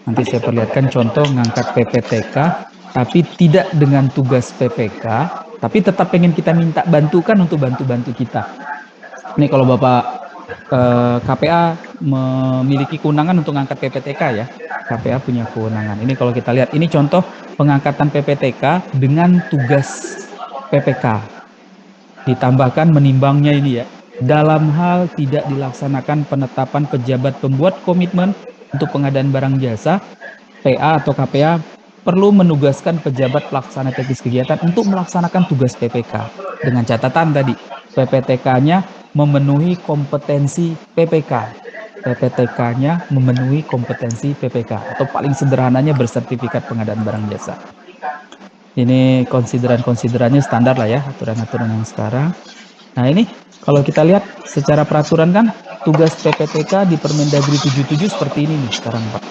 Nanti saya perlihatkan contoh ngangkat PPTK, tapi tidak dengan tugas PPK, tapi tetap pengen kita minta bantukan untuk bantu-bantu kita. Ini kalau Bapak KPA memiliki kewenangan untuk ngangkat PPTK ya. KPA punya kewenangan. Ini kalau kita lihat, ini contoh pengangkatan PPTK dengan tugas PPK. Ditambahkan menimbangnya ini ya. Dalam hal tidak dilaksanakan penetapan pejabat pembuat komitmen untuk pengadaan barang jasa, PA atau KPA perlu menugaskan pejabat pelaksana teknis kegiatan untuk melaksanakan tugas PPK. Dengan catatan tadi, PPTK-nya memenuhi kompetensi PPK. PPTK-nya memenuhi kompetensi PPK, atau paling sederhananya bersertifikat pengadaan barang jasa. Ini konsideran-konsiderannya standar lah ya, aturan-aturan yang sekarang. Nah ini kalau kita lihat secara peraturan kan tugas PPTK di Permendagri 77 seperti ini nih sekarang Pak.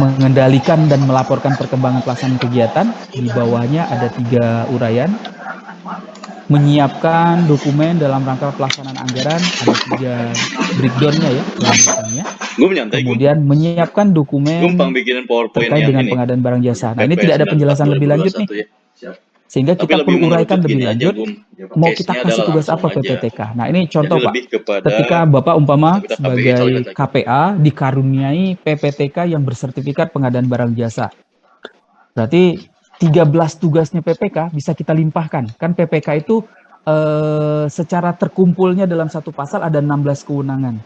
Mengendalikan dan melaporkan perkembangan pelaksanaan kegiatan. Di bawahnya ada 3 uraian. Menyiapkan dokumen dalam rangka pelaksanaan anggaran, ada 3 breakdown-nya ya, lanjutannya. Kemudian menyiapkan dokumen terkait dengan pengadaan barang jasa. Nah ini tidak ada penjelasan lebih lanjut nih, sehingga kita perlu uraikan lebih lanjut. Mau kita kasih tugas apa PPTK? Nah ini contoh Pak, ketika Bapak umpama sebagai KPA dikaruniai PPTK yang bersertifikat pengadaan barang jasa, berarti 13 tugasnya PPK bisa kita limpahkan. Kan PPK itu secara terkumpulnya dalam satu pasal ada 16 kewenangan.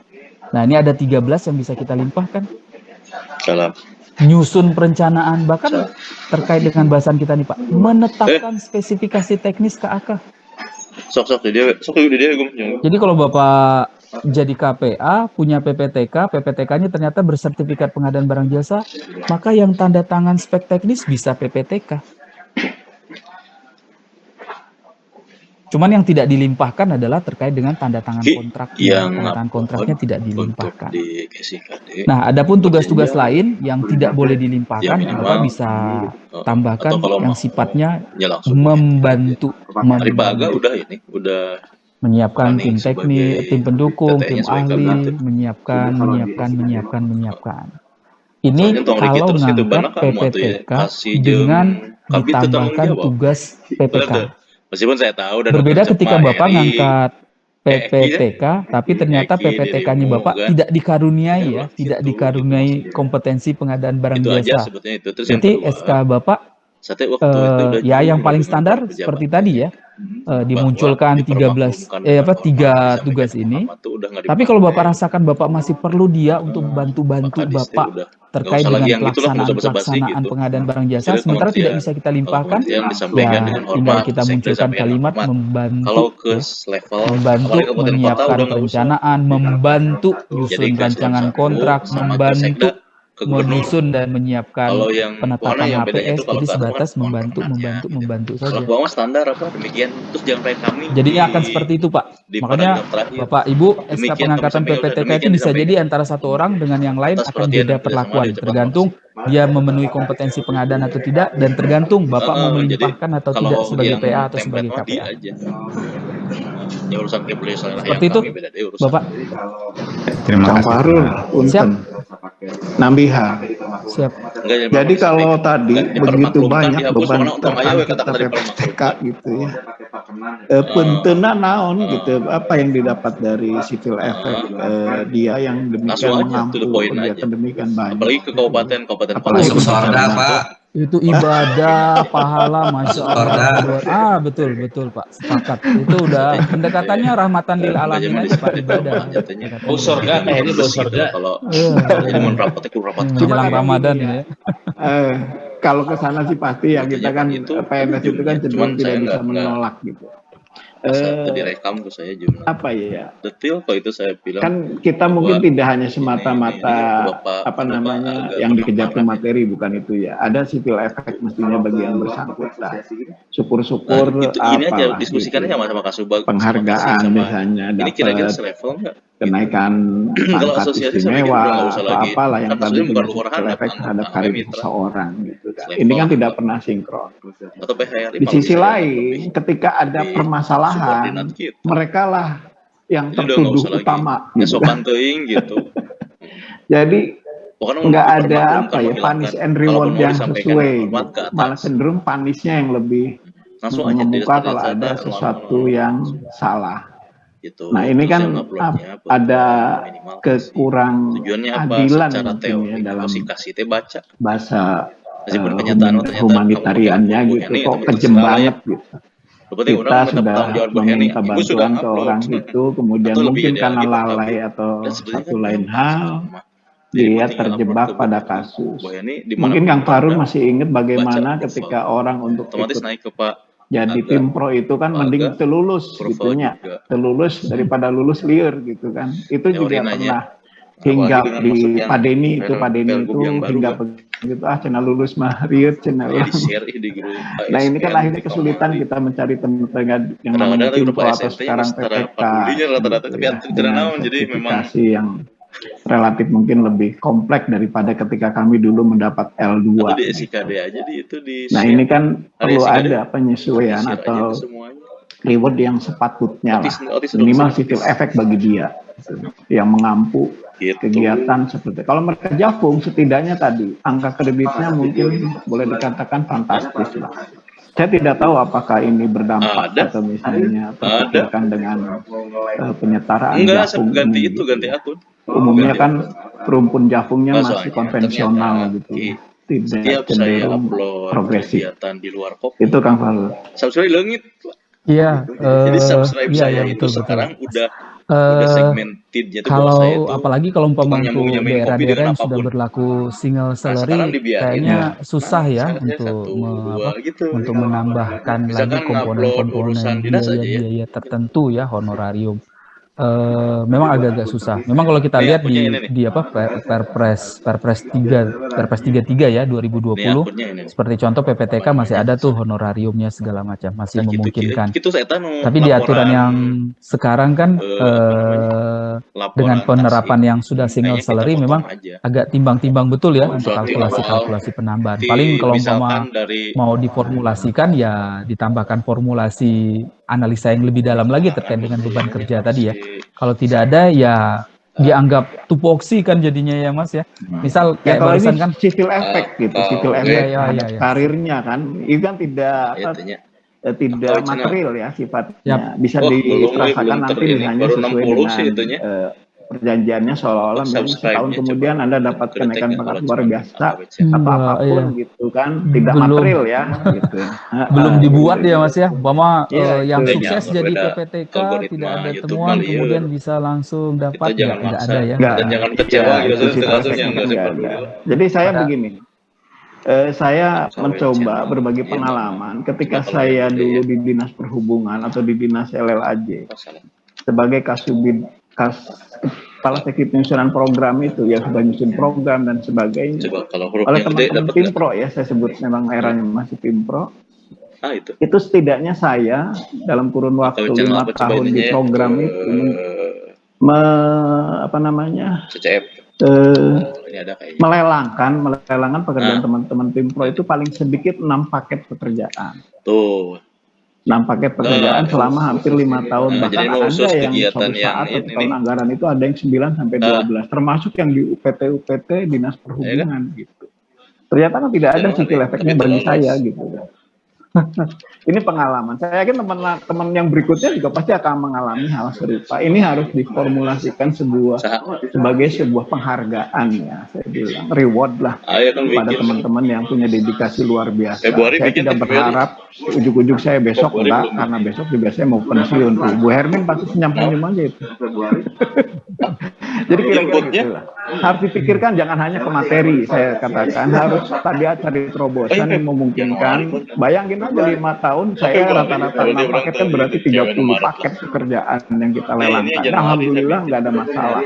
Nah ini ada 13 yang bisa kita limpahkan. Nyusun perencanaan, bahkan terkait dengan bahasan kita nih Pak, menetapkan spesifikasi teknis KAK. Jadi kalau Bapak jadi KPA, punya PPTK, PPTK-nya ternyata bersertifikat pengadaan barang jasa, maka yang tanda tangan spek teknis bisa PPTK. Cuman yang tidak dilimpahkan adalah terkait dengan tanda tangan kontraknya. Tanda tangan kontraknya tidak dilimpahkan. Nah, adapun tugas-tugas lain yang tidak boleh dilimpahkan, Bapak bisa tambahkan yang sifatnya membantu. Menyiapkan tim teknik, tim pendukung, tim ahli, menyiapkan. Ini kalau ngangkat PPTK dengan ditambahkan tugas PPK. Berbeda ketika Bapak ngangkat PPTK, tapi ternyata PPTK-nya Bapak tidak dikaruniai ya, tidak dikaruniai kompetensi pengadaan barang jasa. Nanti SK Bapak ya yang paling standar seperti tadi ya, dimunculkan 3 tugas ini. Tapi kalau Bapak rasakan Bapak masih perlu dia untuk bantu-bantu Bapak terkait dengan pelaksanaan pengadaan barang jasa, sementara tidak bisa kita limpahkan, ya tinggal kita munculkan kalimat membantu, membantu menyiapkan perencanaan, membantu nyusun rancangan kontrak, membantu menyusun dan menyiapkan penetapan HPS, jadi sebatas membantu saja. Kalau standar apa demikian, terus jangan kayak kami. Jadinya akan seperti itu Pak. Makanya Bapak Ibu SK pengangkatan PPTK itu bisa jadi antara satu orang dengan yang lain akan beda perlakuan, tergantung dia memenuhi kompetensi pengadaan atau tidak, dan tergantung Bapak mau melimpahkan atau tidak sebagai PA atau sebagai KPA. Seperti itu Bapak. Terima kasih. Siap. Nambiha. Siap. Jadi kalau tadi begitu banyak beban terangkat PPTK gitu ya, pentena naon gitu, apa yang didapat dari civil effect dia yang demikian mengampu kegiatan demikian banyak. Apalagi ke kabupaten Apalagi Masuk surga Pak. Itu ibadah, pahala, Masya Allah. Betul Pak, sepakat. Itu udah pendekatannya rahmatan lil alamin aja Pak, ibadah. Oh surga, ini bau surga. Kalau jadi menrapat menjelang Ramadan ya. Kalau ke sana sih pasti ya, kita kan PNS itu kan cenderung tidak bisa menolak gitu. Direkam tuh saya jumlah apa ya detail kalau itu saya bilang kan kita mungkin tidak hanya semata-mata apa namanya yang dikejar ke materi, bukan itu ya, ada civil effect mestinya bagi yang bersangkutan. Syukur-syukur ini aja apalah diskusikan gitu. aja sama Kasubag, Penghargaan misalnya ini kira-kira dapat selevel nggak? kenaikan Kalau pangkat asosiasi istimewa usah atau lagi. apalah yang Kan tadi asosiasi punya baru civil orang effect terhadap dapat karir mitra. seseorang gitu kan. Level Ini kan apa? tidak pernah sinkron. Atau PHRI Di malah sisi bisa lain, lebih ketika ada di permasalahan, subordinat kita. mereka lah yang Ini udah nggak tertuduh usah lagi utama gitu kan. ngesokan teuing gitu. Jadi Pokoknya nggak menutupi ada permak, apa bukan ya menghilangkan. punish and Kalaupun reward mau yang disampaikan sesuai hormat gitu. ke atas, Malah cenderung punishnya yang lebih langsung aja mengemuka kalau ternyata ada sesuatu yang salah. gitu. Nah ini Terus yang kan uploadnya ada minimal kasih. kekurang Tujuannya apa? adilan Secara mungkin ya teori dalam si kasih teh baca. bahasa Meskipun kenyataan ternyata humanitariannya kamu gitu, ini kok teman kejem terserah lah ya. banget gitu. Lu penting Kita orang minta sudah bertanggung jawab Bu Heni. meminta Ibu sudah bantuan ke upload. orang itu, kemudian Atau lebih mungkin ideal karena gitu, lalai kabur. atau Dan sebenarnya satu kan lain gampang hal, sekarang mah. Jadi dia penting upload terjebak ke pada Bu kasus. Heni Mungkin Kang Farun masih ingat baca bagaimana approval. ketika orang untuk Otomatis ikut naik ke Pak jadi Aga. tim pro itu kan Pak mending Aga telulus approval gitunya, juga. telulus daripada lulus liur gitu kan. Itu juga Teorinya pernah apalagi hinggap dengan di masuk yang Pak Denny itu, Pak Denny Pilgub itu yang baru hinggap kan. begitu, channel lulus mah riut, channel Kayak di orang. share di grup Nah ini kan ASN akhirnya di kesulitan kamari. kita mencari teman-teman yang Kadang-kadang namanya tuh tim grup pro atau ASN nya sekarang setara PPK padulinya rata-rata gitu tapi ya, tidak dengan naon jadi memang sertifikasi yang relatif mungkin lebih kompleks daripada ketika kami dulu mendapat L2 atau di gitu. SIKD aja itu di Nah share. ini kan perlu SIKD ada penyesuaian di share aja atau ke semuanya. reward yang sepatutnya lah, Otis minimal dong, civil Otis. effect bagi dia yang mengampu Gitu. kegiatan seperti kalau mereka Jafung setidaknya tadi angka kreditnya mungkin boleh dikatakan fantastis lah. Saya tidak tahu apakah ini berdampak Ada. atau misalnya Ada. terpikirkan dengan penyetaraan Enggak, Jafung ganti ini, itu, ganti akun. umumnya Ganti kan akun. rumpun Jafungnya Nah, masih soalnya konvensional ternyata gitu, tidak setiap saya cenderung upload progresif. kegiatan di luar kopi Itu Kang Farul. subscribe leungit. Iya, Jadi subscribe iya, saya iya, itu betul, sekarang betul. udah segmentednya tuh bahwa saya Kalau tuh apalagi kalau umpama tukang untuk nyambung-nyambungin kopi daerah-daerah dengan yang sudah apapun. berlaku single Nah sekarang salary, dibiarin. kayaknya Ya. susah ya saya untuk satu dua gitu. untuk menambahkan lagi Misalkan ngupload urusan komponen dinas aja ya. biaya-biaya tertentu ya, honorarium. Memang agak-agak susah. Memang kalau kita Nih lihat akunnya ini nih. di apa Perpres 3 ya 2020 Nih akunnya ini. seperti contoh PPTK masih ada tuh honorariumnya segala macam, masih Nah, memungkinkan. gitu saya tahu Tapi di aturan yang sekarang kan dengan penerapan yang sudah single salary memang agak timbang-timbang betul ya untuk kalkulasi penambahan. Paling kalau umpama mau diformulasikan ya ditambahkan formulasi analisa yang lebih dalam lagi terkait dengan beban kerja tadi ya. Kalau tidak ada ya dianggap tupoksi kan jadinya ya Mas ya. Misal Ya kayak kalau barusan ini kan civil effect gitu, civil effect terhadap iya. karirnya kan, itu kan tidak material ya sifatnya, bisa dirasakan nanti misalnya sesuai dengan perjanjiannya seolah-olah misalnya setahun kemudian Anda dapat kenaikan pangkat luar biasa atau apapun gitu kan, tidak material ya gitu. Belum dibuat ya Mas ya, umpama Iya, yang itu sukses jadi PPTK tidak ada temuan kemudian bisa langsung dapat ya nggak ada ya. Dan jangan kecewa gitu kasusnya nggak ada. Jadi saya begini, saya mencoba berbagi pengalaman ketika saya dulu di Dinas Perhubungan atau di Dinas LLAJ sebagai kepala seksi penyusunan program itu ya, sudah nyusun program dan sebagainya oleh teman-teman tim pro ya, saya sebut memang eranya masih tim pro. Itu setidaknya saya dalam kurun waktu 5 tahun di program itu melelangkan pekerjaan teman-teman tim pro itu paling sedikit 6 paket pekerjaan. 6 paket pekerjaan selama hampir 5 tahun. Bahkan ada yang suatu saat satu tahun anggaran itu ada yang 9 sampai 12, termasuk yang di UPT Dinas Perhubungan gitu. Ternyata kan tidak ada civil effect-nya bagi saya gitu. Ini pengalaman. Saya yakin teman-teman yang berikutnya juga pasti akan mengalami hal serupa. Ini harus diformulasikan sebagai sebuah penghargaan ya. Saya bilang reward lah pada teman-teman yang punya dedikasi luar biasa. Saya tidak berharap ujuk-ujuk saya besok enggak, karena besok juga saya mau pensiun. Bu Hermin pasti senyum-senyum aja itu. Jadi kira-kira gitu lah. Harus dipikirkan, jangan hanya ke materi, saya katakan harus tadi cari terobosan yang memungkinkan. Bayangin aja 5 tahun saya rata-rata 6 paket kan berarti 30 paket pekerjaan yang kita lelangkan. Nah, alhamdulillah nggak ada masalah.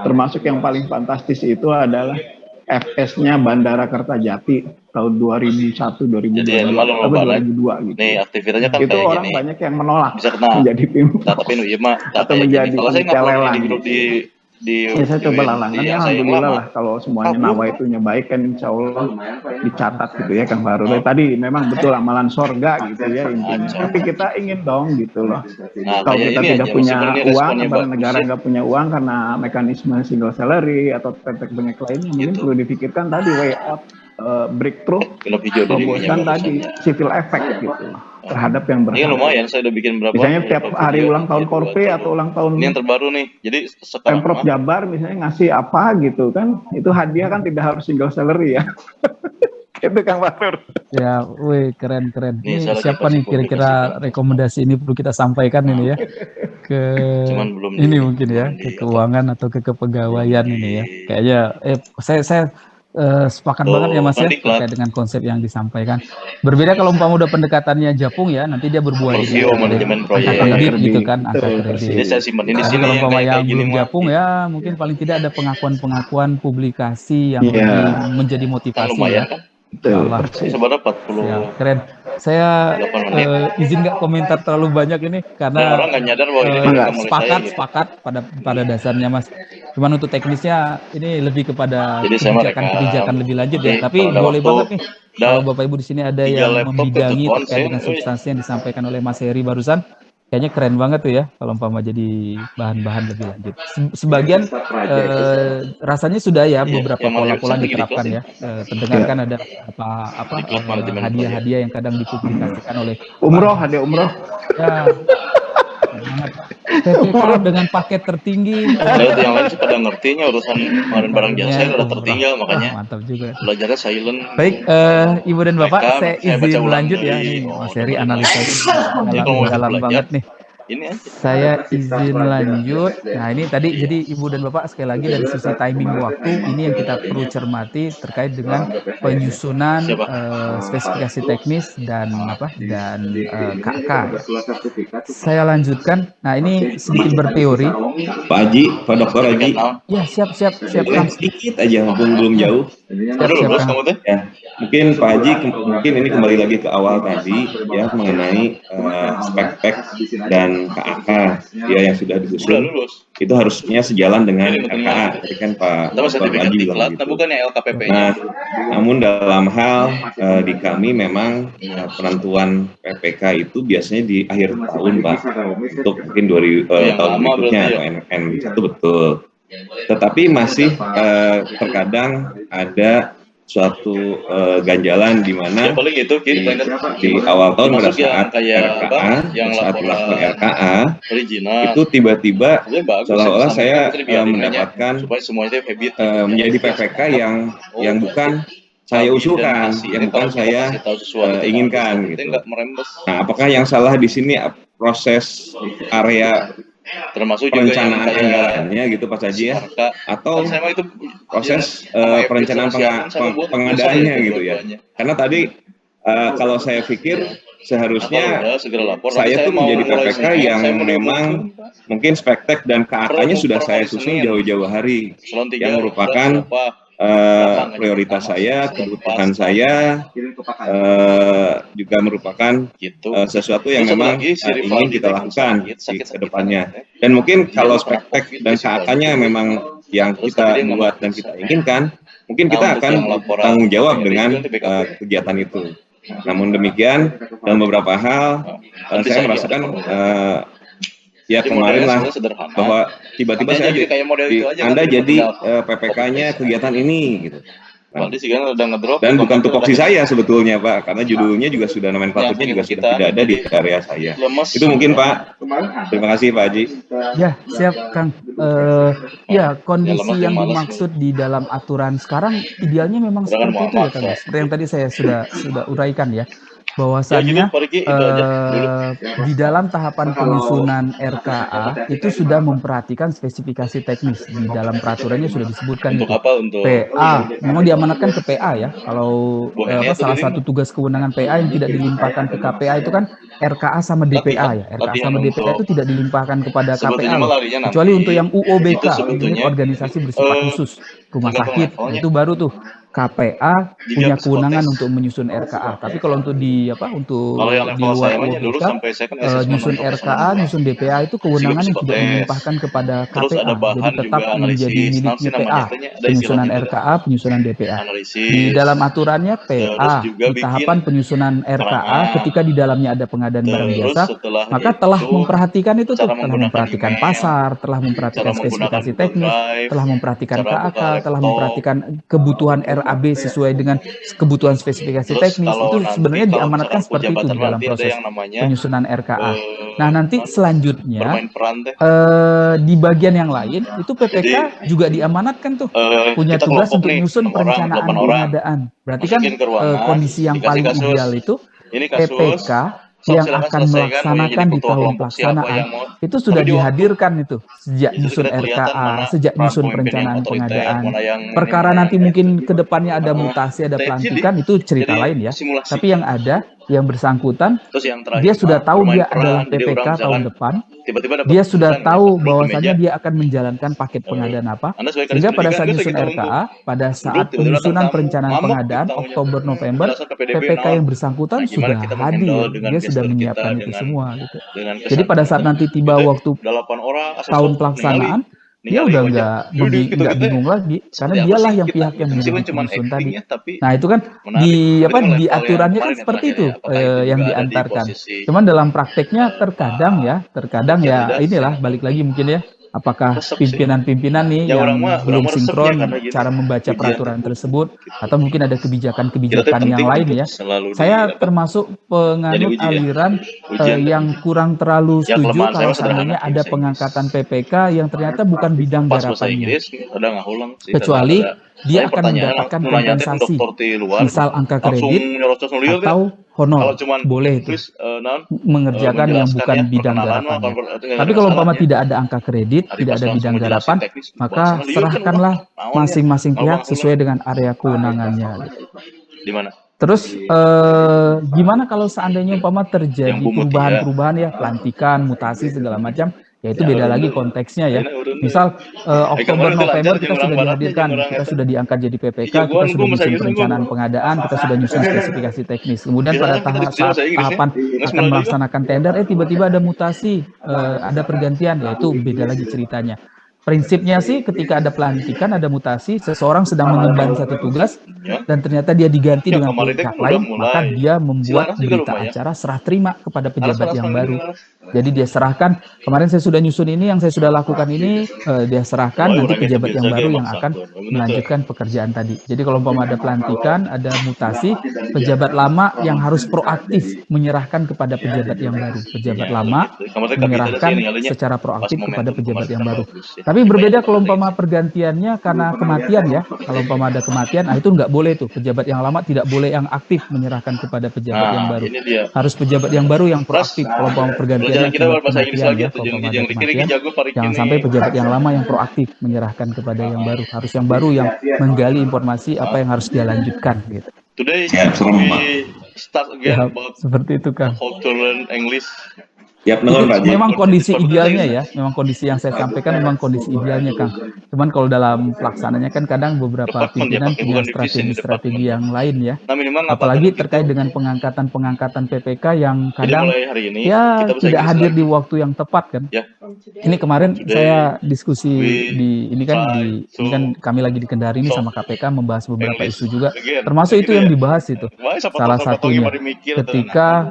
Termasuk yang paling fantastis itu adalah FS-nya Bandara Kertajati tahun 2001, 2002 gitu. Nih, aktivitasnya kan itu kayak orang gini. banyak yang menolak Bisa kenal. menjadi tim tapi nu ieu mah atau menjadi kalau saya panitia lelang di grup di Ya saya coba lalangkan, di ya yang saya yang alhamdulillah lama. lah kalau semuanya nawaitu baik kan insya Allah dicatat gitu ya Kang Fahrul. Tadi memang betul amalan sorga gitu ya intinya. Tapi kita ingin dong gitu loh. Nah, Kalau kayak kita ini tidak aja punya meskipun ini uang, responnya barang bagus negara ya. nggak punya uang karena mekanisme single salary atau praktek lainnya, mungkin Gitu. perlu dipikirkan tadi way out, breakthrough, Film hijau dari minyak terobosan tadi, barusannya. civil effect gitu terhadap yang Ini kan berhak. lumayan, saya udah bikin berapa? Misalnya tiap Berapa hari video ulang nih, tahun ya, Korpe atau ulang tahun Ini yang terbaru nih. Jadi sekarang Pemprov mah Jabar misalnya ngasih apa gitu kan, itu hadiah kan tidak harus single salary ya. Itu Kang Fahrul. Ya, wih, keren. Nih, Ini saya lagi siapa kasih nih kira-kira publikasikan. rekomendasi ini perlu kita sampaikan ini ya ke Cuman belum ini di- mungkin ya belum ke di- keuangan atau ke kepegawaian belum ini ya. di- Kayaknya saya sepakat Tuh, banget ya Mas ya diklat. terkait dengan konsep yang disampaikan. Berbeda kalau umpama udah pendekatannya Japung ya, nanti dia berbuah jadi Overview manajemen angka proyek. kredit gitu kan, angka Betul, kredit. Jadi saya simpan ini di Tapi sini kalau yang umpama kayak yang gini belum mah. Japung ya, mungkin paling tidak ada pengakuan publikasi yang Iya. lebih menjadi Kan motivasi lumayan ya. kan? Betul. Allah. Sebenarnya 40 Ya, keren. Saya 8 menit. izin nggak komentar terlalu banyak ini Dan karena orang nggak nyadar bahwa ini Enggak. direkam oleh saya gitu. sepakat pada dasarnya Mas. Cuman untuk teknisnya ini lebih kepada Jadi saya merekam. kebijakan lebih lanjut ya. Jadi Tapi kalau ada boleh waktu, banget nih dan kalau Bapak Ibu di sini ada 3 yang laptop membidangi itu terkait konsen, dengan substansi yang disampaikan oleh Mas Heri barusan. Kayaknya keren banget tuh ya kalau umpama jadi bahan-bahan lebih lanjut. Sebagian rasanya sudah ya Iya, beberapa yang mana pola-pola bisa diterapkan di ya. Pendengar kan ada apa Diklat manajemen hadiah-hadiah yang kadang dipublikasikan oleh Umroh, hadiah umroh. ya banget. PPK dengan paket tertinggi. Saya yang lain sih pada ngertinya urusan pengadaan barang jasa saya udah umroh. tertinggal, Wah, makanya mantap juga. belajarnya silent. Baik, Ibu dan Bapak, Mereka, saya saya baca izin ulang lanjut ya. dari- Nih, oh, Mas Heri dengerin analisanya Jadi kalau dalam, mau dalam belajar, banget nih. ini aja. Saya izin lanjut. Nah, ini tadi jadi Ibu dan Bapak sekali lagi dari sisi timing waktu ini yang kita perlu cermati terkait dengan penyusunan spesifikasi teknis dan KK. Saya lanjutkan. Nah, ini sedikit berteori. Pak Haji, Pak Dokter Haji. Ya, siap Kang. Sedikit aja, walaupun belum jauh. Udah lulus Kang. kamu tuh? Ya, mungkin Pak Haji, mungkin ini kembali lagi ke awal tadi ya mengenai spek-spek dan KAK ya yang sudah Udah disusun. lulus. Itu harusnya sejalan dengan Ini penting RKA. banget. Tadi kan Pak Tapi sertifikat Haji bilang diklat, nah gitu. bukan ya LKPP-nya. Nah, namun dalam hal di kami memang penentuan PPK itu biasanya di akhir tahun, Pak, untuk mungkin Yang tahun lama berikutnya berarti atau NN itu betul. Tetapi masih terkadang ada suatu ganjalan di Ya mana paling gitu, di awal tahun pada Termasuk yang saat kayak RKA, apa, yang saat laporan melakukan RKA, original. itu tiba-tiba Sebenarnya bagus seolah-olah ya, saya sampai biar mendapatkan supaya semuanya itu habit menjadi PPK yang bukan saya usulkan, yang bukan saya inginkan gitu. Nah, apakah yang salah di sini proses area termasuk juga yang perencanaan kayak anggarannya gitu Pak Haji ya, atau kan saya itu proses sama perencanaan pengadaannya gitu ya? Karena tadi kalau saya pikir seharusnya saya tuh menjadi PPK yang memang mungkin spektek dan KAK-nya sudah saya susun jauh-jauh hari, yang merupakan prioritas saya, kebutuhan saya, juga merupakan sesuatu yang memang ingin kita lakukan di kedepannya. Dan mungkin kalau spektek dan KAK-nya memang yang kita buat dan kita inginkan, mungkin kita akan tanggung jawab dengan kegiatan itu. Namun demikian, dalam beberapa hal saya merasakan ya kemarin lah bahwa tiba-tiba saya Anda jadi PPK-nya kegiatan ini gitu. Nah, dan bukan tupoksi saya sebetulnya Pak, karena judulnya juga sudah nomenklaturnya juga sudah tidak ada di area saya. Itu mungkin Pak. Terima kasih Pak Haji. Ya, siap Kang. Ya, kondisi yang dimaksud di dalam aturan sekarang idealnya memang seperti itu ya Kang. Seperti yang tadi saya sudah uraikan ya. Bahwasannya di dalam tahapan penyusunan RKA itu sudah memperhatikan spesifikasi teknis di dalam peraturannya sudah disebutkan itu. PA memang diamanatkan ke PA ya. Kalau salah satu tugas kewenangan PA yang tidak dilimpahkan ke KPA itu kan RKA sama DPA ya. RKA sama DPA itu tidak dilimpahkan kepada KPA loh. Kecuali untuk yang UOBK, unit organisasi bersifat khusus, rumah sakit, itu baru tuh KPA punya kewenangan untuk menyusun RKA. Tapi kalau untuk di untuk di luar OBK, nyusun RKA, nyusun DPA itu kewenangan yang tidak dilimpahkan kepada KPA. Jadi tetap menjadi miliknya PA. Penyusunan RKA, penyusunan DPA. Di dalam aturannya PA di tahapan penyusunan RKA ketika di dalamnya ada pengadaan barang jasa, maka telah memperhatikan itu tuh, telah memperhatikan pasar, telah memperhatikan spesifikasi teknis, telah memperhatikan KAK, telah memperhatikan kebutuhan RAB sesuai dengan kebutuhan spesifikasi teknis. Itu sebenarnya diamanatkan seperti itu di dalam proses penyusunan RKA. Nah, nanti selanjutnya di bagian yang lain itu PPK juga diamanatkan tuh punya tugas untuk menyusun perencanaan pengadaan. Berarti kan kondisi yang paling ideal itu PPK yang akan melaksanakan di tahun pelaksanaan itu sudah dihadirkan itu sejak nyusun RKA, sejak nyusun perencanaan pengadaan. Perkara nanti mungkin ke depannya ada mutasi, ada pelantikan, itu cerita lain ya. Tapi yang ada, yang bersangkutan, dia sudah tahu dia adalah PPK tahun depan, dia sudah tahu bahwasanya dia akan menjalankan paket pengadaan apa, sehingga pada saat nyusun RKA, pada saat penyusunan perencanaan pengadaan Oktober-November, PPK yang bersangkutan sudah hadir, dia sudah menyiapkan itu semua gitu. Jadi pada saat nanti tiba waktu tahun pelaksanaan, dia udah nggak bingung lagi, karena dialah yang pihak yang menyusun tadi. Nah itu kan di aturannya kan seperti itu yang diantarkan. Cuman dalam prakteknya terkadang ya inilah balik lagi mungkin ya. Apakah pimpinan-pimpinan nih yang belum sinkron cara membaca peraturan tersebut, atau mungkin ada kebijakan-kebijakan yang lain ya. Saya termasuk penganut aliran yang kurang terlalu setuju kalau seandainya ada pengangkatan PPK yang ternyata bukan bidang garapannya. Kecuali dia akan mendapatkan kompensasi, misal angka kredit atau honor, boleh itu mengerjakan yang bukan bidang garapannya. Tapi kalau umpama tidak ada angka kredit, tidak ada bidang garapan, maka serahkanlah masing-masing pihak sesuai dengan area kewenangannya. Terus gimana kalau seandainya umpama terjadi perubahan-perubahan ya, pelantikan, mutasi segala macam, ya itu beda lagi konteksnya ya. Misal Oktober-November kita sudah dihadirkan, kita sudah diangkat jadi PPK, kita sudah nyusun perencanaan pengadaan, kita sudah nyusun spesifikasi teknis. Kemudian pada tahapan akan melaksanakan tender, tiba-tiba ada mutasi, ada pergantian, ya itu beda lagi ceritanya. Prinsipnya sih ketika ada pelantikan, ada mutasi, seseorang sedang mengemban satu tugas dan ternyata dia diganti dengan pihak lain, maka dia membuat berita acara serah terima kepada pejabat yang baru. Jadi dia serahkan, kemarin saya sudah nyusun ini, yang saya sudah lakukan ini, dia serahkan, nanti pejabat yang baru yang akan melanjutkan pekerjaan tadi. Jadi kalau umpama ada pelantikan, ada mutasi, pejabat lama yang harus proaktif menyerahkan kepada pejabat yang baru. Pejabat lama menyerahkan secara proaktif kepada pejabat yang baru. Tapi berbeda kalau umpama pergantiannya karena kematian ya. Kalau umpama ada kematian, itu nggak boleh tuh. Pejabat yang lama tidak boleh yang aktif menyerahkan kepada pejabat yang baru. Harus pejabat yang baru yang proaktif. Kalau umpama pergantiannya cuma kematian ya, kalau umpama ada kematian, jangan sampai pejabat yang lama yang proaktif menyerahkan kepada yang baru. Harus yang baru yang menggali informasi apa yang harus dia lanjutkan gitu. Ya, seperti itu Kang. Memang kondisi idealnya ya, memang kondisi yang saya sampaikan memang kondisi idealnya Kang. Cuman kalau dalam pelaksananya kan kadang beberapa pimpinan punya strategi-strategi yang lain ya. Apalagi terkait dengan pengangkatan PPK yang kadang ya tidak hadir di waktu yang tepat kan. Ini kemarin saya diskusi ini kan kami lagi di Kendari ini sama KPK membahas beberapa isu juga. Termasuk itu yang dibahas itu. Salah satunya ketika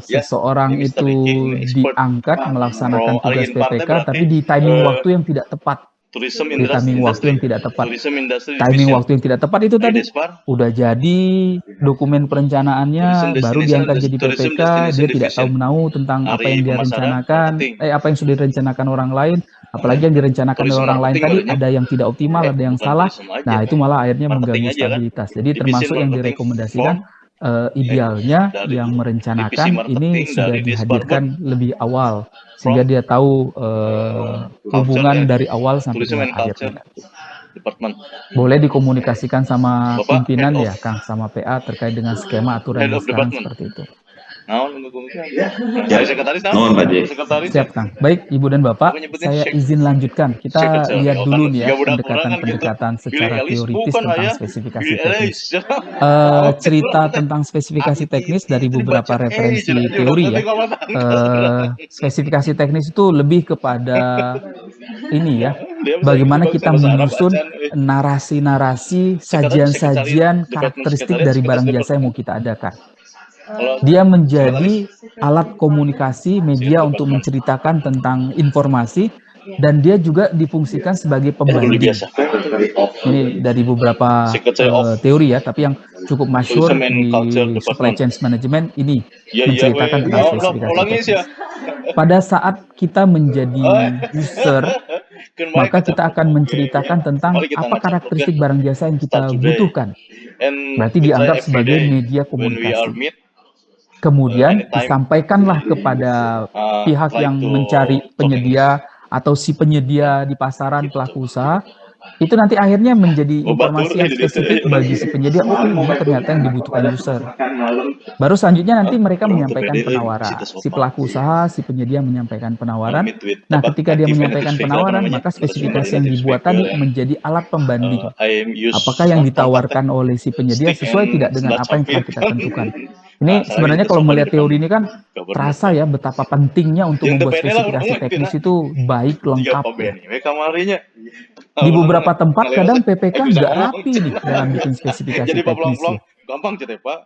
seseorang itu diangkat melaksanakan tugas PPK tapi di timing waktu yang tidak tepat. Di timing waktu yang tidak tepat. Timing waktu yang tidak tepat itu tadi udah jadi dokumen perencanaannya baru diangkat jadi PPK, dia tidak tahu menahu tentang apa yang dia rencanakan, apa yang sudah direncanakan orang lain, apalagi yang direncanakan oleh orang lain tadi ada yang tidak optimal, ada yang salah. Nah, itu malah akhirnya mengganggu stabilitas. Jadi termasuk yang direkomendasikan idealnya yang merencanakan ini sudah dihadirkan lebih awal sehingga dia tahu hubungan dari awal sampai dengan akhirnya. Boleh dikomunikasikan sama pimpinan ya Kang, sama PA terkait dengan skema aturan yang sekarang seperti itu. Siap, Kang. Baik, Ibu dan Bapak, saya izin lanjutkan. Kita lihat dulu nih ya pendekatan-pendekatan secara teoritis tentang spesifikasi teknis. Cerita tentang spesifikasi teknis dari beberapa referensi teori ya. Spesifikasi teknis itu lebih kepada ini ya, bagaimana kita menyusun narasi-narasi, sajian-sajian karakteristik dari barang jasa yang mau kita adakan. Dia menjadi alat komunikasi, media untuk menceritakan tentang informasi, dan dia juga difungsikan sebagai pembanding. Ini dari beberapa teori ya, tapi yang cukup masyhur di supply chain management ini menceritakan tentang spesifikasi teknis. Pada saat kita menjadi user, maka kita akan menceritakan tentang apa karakteristik barang jasa yang kita butuhkan. Berarti dianggap sebagai media komunikasi. Kemudian disampaikanlah kepada pihak yang mencari penyedia atau si penyedia di pasaran, pelaku usaha, itu nanti akhirnya menjadi informasi yang spesifik bagi si penyedia. Oh, ini ternyata yang dibutuhkan user. Baru selanjutnya nanti mereka menyampaikan penawaran. Si pelaku usaha, si penyedia menyampaikan penawaran. Nah, ketika dia menyampaikan penawaran, maka spesifikasi yang dibuat tadi menjadi alat pembanding. Apakah yang ditawarkan oleh si penyedia sesuai tidak dengan apa yang telah kita tentukan. Ini sebenarnya kalau melihat teori ini kan terasa ya betapa pentingnya untuk membuat spesifikasi teknis itu baik, lengkap ya. Di beberapa tempat kadang PPK nggak rapi nih dalam bikin spesifikasi teknisnya.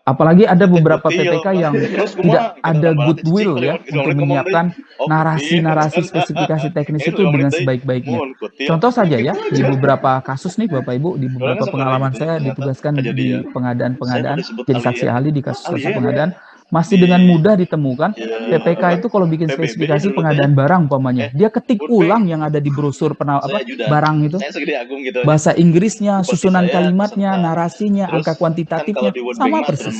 Apalagi ada beberapa PPK yang tidak ada goodwill ya untuk menyiapkan narasi-narasi spesifikasi teknis itu dengan sebaik-baiknya. Contoh saja ya, di beberapa kasus nih Bapak Ibu, di beberapa pengalaman saya ditugaskan di pengadaan-pengadaan, jadi saksi ahli di kasus-kasus pengadaan, masih dengan mudah ditemukan PPK itu kalau bikin spesifikasi pengadaan barang umpamanya, dia ketik ulang yang ada di brosur barang itu, bahasa Inggrisnya, susunan kalimatnya, narasinya, angka kuantitatifnya sama persis.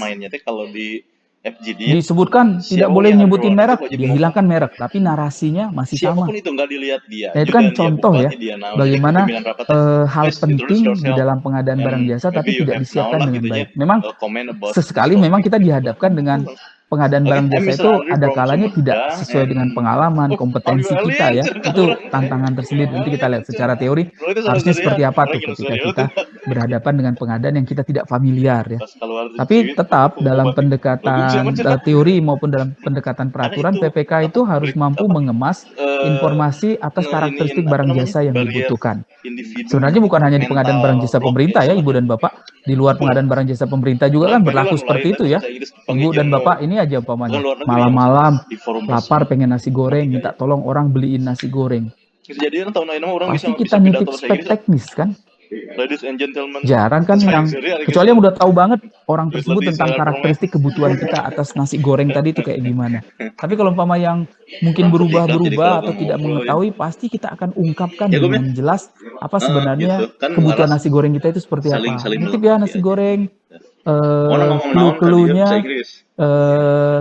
Disebutkan tidak boleh nyebutin merek, dia hilangkan merek, tapi narasinya masih sama. Nah, itu kan contoh ya bagaimana hal penting di dalam pengadaan barang jasa tapi tidak disiapkan dengan baik. Memang sesekali memang kita dihadapkan dengan pengadaan barang jasa itu ada kalanya tidak sesuai dengan pengalaman, kompetensi kita ya. Itu tantangan tersendiri. Nanti kita lihat secara teori harusnya seperti apa tuh ketika kita berhadapan dengan pengadaan yang kita tidak familiar ya. Tapi tetap dalam pendekatan teori maupun dalam pendekatan peraturan, PPK itu harus mampu mengemas informasi atas karakteristik barang jasa yang dibutuhkan. Sebenarnya bukan hanya di pengadaan barang jasa pemerintah ya Ibu dan Bapak, di luar pengadaan barang jasa pemerintah juga kan berlaku seperti itu ya. Ibu dan Bapak ini aja umpamanya malam-malam lapar pengen nasi goreng, minta tolong orang beliin nasi goreng. Pasti kita nitip spek teknis kan? Jarang kan yang kecuali yang udah tahu banget orang tersebut tentang karakteristik kebutuhan kita atas nasi goreng tadi itu kayak gimana. Tapi kalau umpama yang mungkin berubah-berubah atau tidak mengetahui, pasti kita akan ungkapkan dengan jelas apa sebenarnya kebutuhan nasi goreng kita itu seperti apa. Nitip ya nasi goreng, clue-cluenya,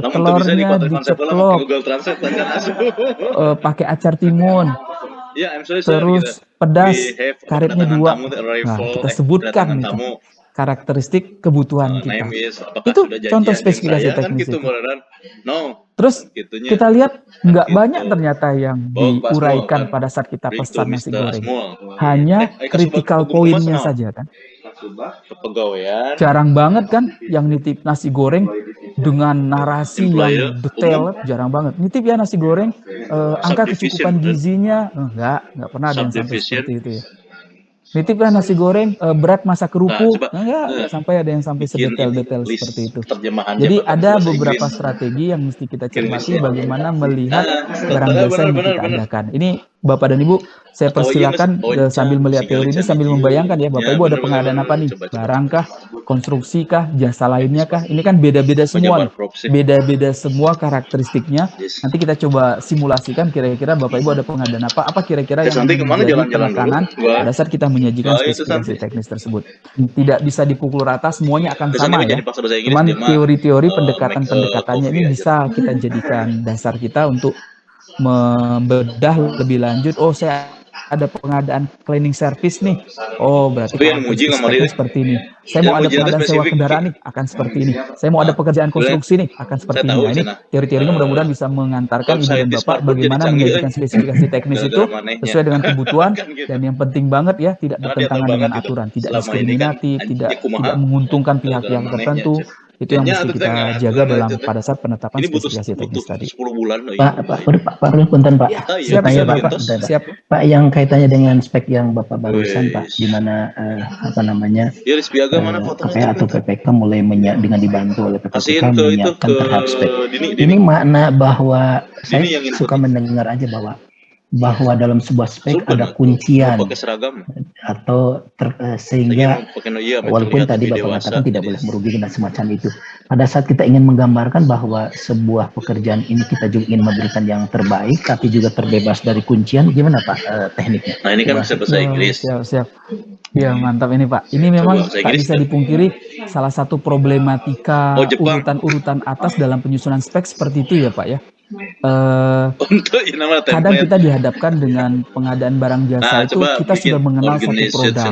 telurnya diceplok, pakai acar timun, terus pedas, karetnya 2. Nah, kita sebutkan itu karakteristik kebutuhan kita. Itu contoh spesifikasi teknis itu. Terus kita lihat nggak banyak ternyata yang diuraikan pada saat kita pesan nasi goreng. Hanya critical point-nya saja kan. Jarang banget kan yang nitip nasi goreng dengan narasi yang detail, jarang banget. Nitip ya nasi goreng, angka kecukupan gizinya, nggak pernah ada yang sampai seperti itu ya. Nitip lah nasi goreng, berat masa kerupuk, nggak sampai ada yang sampai sedetail-detail seperti itu. Jadi ada beberapa strategi yang mesti kita cermati bagaimana melihat barang jasa yang kita adakan. Ini Bapak dan Ibu, saya persilakan sambil melihat teori ini sambil membayangkan ya, Bapak Ibu ada pengadaan apa nih? Barang kah? Konstruksi kah? Jasa lainnya kah? Ini kan beda-beda semua nih. Beda-beda semua karakteristiknya. Nanti kita coba simulasikan kira-kira Bapak Ibu ada pengadaan apa? Apa kira-kira yang menjadi penekanan pada saat kita menyajikan spesifikasi teknis tersebut. Tidak bisa dipukul rata, semuanya akan sama ya. Cuman teori-teori pendekatan-pendekatannya ini bisa kita jadikan dasar kita untuk membedah lebih lanjut. Oh, saya ada pengadaan cleaning service nih. Oh, berarti Tapi yang muji nggak mau speknya seperti ini. Saya mau ada pengadaan sewa kendaraan nih, akan seperti ini. Saya mau ada pekerjaan konstruksi nih, akan seperti ini. Nah, ini teori-teorinya mudah-mudahan bisa mengantarkan ide dan Bapak bagaimana menjadikan spesifikasi teknis itu sesuai dengan kebutuhan dan yang penting banget ya, tidak bertentangan dengan aturan, tidak diskriminatif, tidak menguntungkan pihak-pihak tertentu. Itu yang mesti kita jaga dalam pada saat penetapan spesifikasi teknis tadi. 10 bulan loh. Pak, punten Pak. Siap, Tanya siap, Bapak, Pak. bentar, Pak. Siap. Pak, yang kaitannya dengan spek yang Bapak barusan Pak, di mana apa namanya Iris Piaga mana fotonya? KPH atau PPK mulai dengan dibantu oleh PPK menyiapkan tahap spek. Dini. Ini makna bahwa saya yang suka mendengar aja bahwa dalam sebuah spek ada kuncian pakai seragam atau sehingga walaupun tadi Bapak mengatakan tidak boleh merugikan dan semacam itu. Pada saat kita ingin menggambarkan bahwa sebuah pekerjaan ini kita juga ingin memberikan yang terbaik tapi juga terbebas dari kuncian, gimana Pak tekniknya? Nah, ini kan bisa bahasa Inggris. Siap. Ya, mantap ini Pak. Ini memang tak bisa dipungkiri salah satu problematika urutan-urutan atas dalam penyusunan spek seperti itu ya Pak ya. Kadang kita dihadapkan dengan pengadaan barang jasa itu kita sudah mengenal satu produk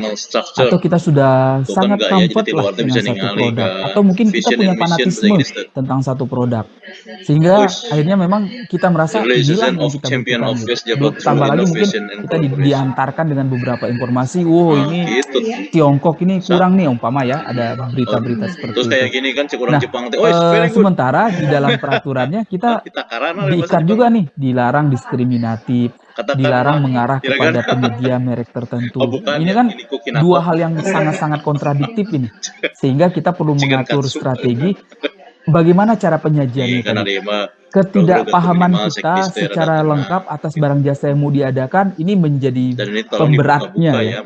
atau kita sudah sangat comfort lah dengan satu produk atau mungkin kita punya fanatisme tentang satu produk sehingga akhirnya memang kita merasa inilah yang kita butuhkan. Tambah lagi mungkin kita diantarkan dengan beberapa informasi, ini Tiongkok ini kurang nih umpama ya, ada berita-berita seperti itu. Kayak gini kan kurang Jepang. Sementara di dalam peraturannya kita diikat juga nih, dilarang diskriminatif, dilarang mengarah kepada penyedia merek tertentu. Ini kan dua hal yang sangat-sangat kontradiktif ini, sehingga kita perlu mengatur strategi bagaimana cara penyajiannya. Ketidakpahaman kita secara lengkap atas barang jasa yang mau diadakan ini menjadi pemberatnya ya.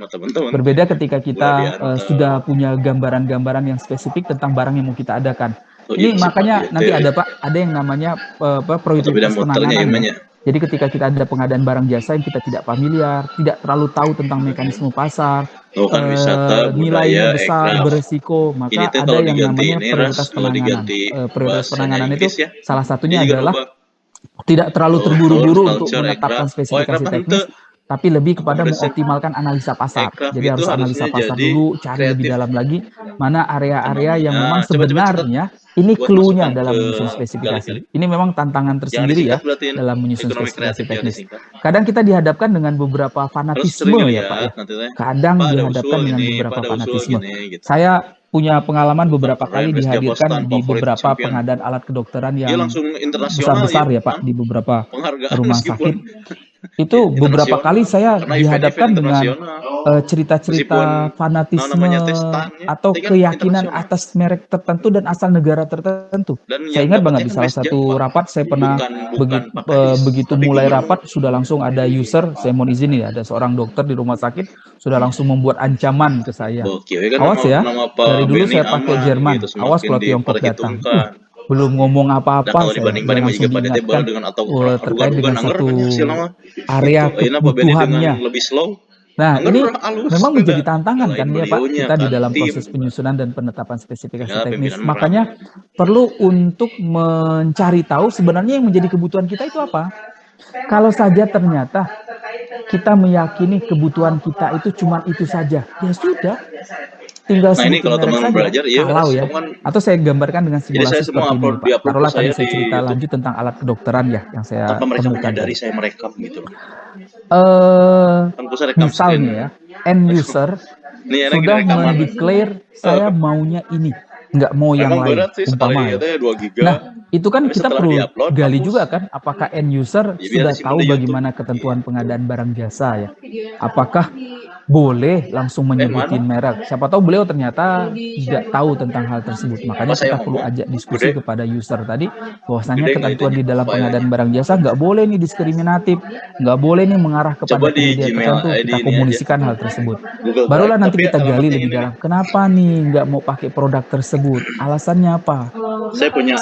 Berbeda ketika kita sudah punya gambaran-gambaran yang spesifik tentang barang yang mau kita adakan. Ini makanya nanti ada yang namanya prioritas penanganan. Jadi ketika kita ada pengadaan barang jasa yang kita tidak familiar, tidak terlalu tahu tentang mekanisme pasar, nilainya besar, beresiko, maka ada yang namanya prioritas penanganan. Prioritas penanganan itu salah satunya adalah tidak terlalu terburu-buru untuk menetapkan spesifikasi teknis, tapi lebih kepada mengoptimalkan analisa pasar. Jadi harus analisa pasar dulu, cari lebih dalam lagi mana area-area yang memang sebenarnya ini clue-nya dalam menyusun spesifikasi. Ini memang tantangan tersendiri ya dalam menyusun spesifikasi teknis. Kadang kita dihadapkan dengan beberapa fanatisme ya Pak ya. Kadang dihadapkan dengan beberapa fanatisme. Saya punya pengalaman beberapa kali dihadirkan di beberapa pengadaan alat kedokteran yang besar-besar ya Pak, di beberapa rumah sakit. Itu beberapa kali saya dihadapkan dengan cerita-cerita fanatisme atau keyakinan atas merek tertentu dan asal negara tertentu. Saya ingat banget di salah satu rapat saya pernah begitu mulai rapat sudah langsung ada user, saya mohon izin ya, ada seorang dokter di rumah sakit sudah langsung membuat ancaman ke saya. Awas ya, dari dulu saya pakai Jerman, awas kalau Tiongkok datang. Belum ngomong apa-apa, saya langsung diingatkan terkait dengan satu area kebutuhannya. Nah, ini memang menjadi tantangan kan ya Pak, kita di dalam proses penyusunan dan penetapan spesifikasi teknis. Makanya perlu untuk mencari tahu sebenarnya yang menjadi kebutuhan kita itu apa. Kalau saja ternyata kita meyakini kebutuhan kita itu cuma itu saja, ya sudah. Tinggal ini kalau teman belajar kalau ya. Atau saya gambarkan dengan simulasi seperti ini Pak. Taruhlah tadi saya cerita lanjut tentang alat kedokteran ya yang saya temukan dari saya merekam gitu. Misalnya ya, end user sudah mendeklar saya maunya ini, nggak mau yang lain umpama ya. Nah, itu kan kita perlu gali juga kan, apakah end user sudah tahu bagaimana ketentuan pengadaan barang jasa ya. Apakah boleh langsung menyebutin merek. Siapa tahu beliau ternyata tidak tahu tentang hal tersebut. Makanya kita perlu ajak diskusi kepada user tadi, bahwasanya ketentuan di dalam pengadaan barang jasa nggak boleh nih diskriminatif, nggak boleh nih mengarah kepada penyedia tertentu. Kita komunikasikan hal tersebut. Barulah nanti kita gali lebih dalam. Kenapa nih nggak mau pakai produk tersebut? Alasannya apa?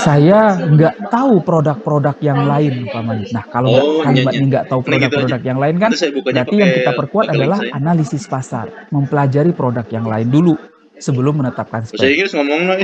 Saya nggak tahu produk-produk yang lain umpamanya. Nah, kalau kalimatnya nggak tahu produk-produk yang lain kan, berarti yang kita perkuat adalah analisis pasar, mempelajari produk yang lain dulu sebelum menetapkan spek.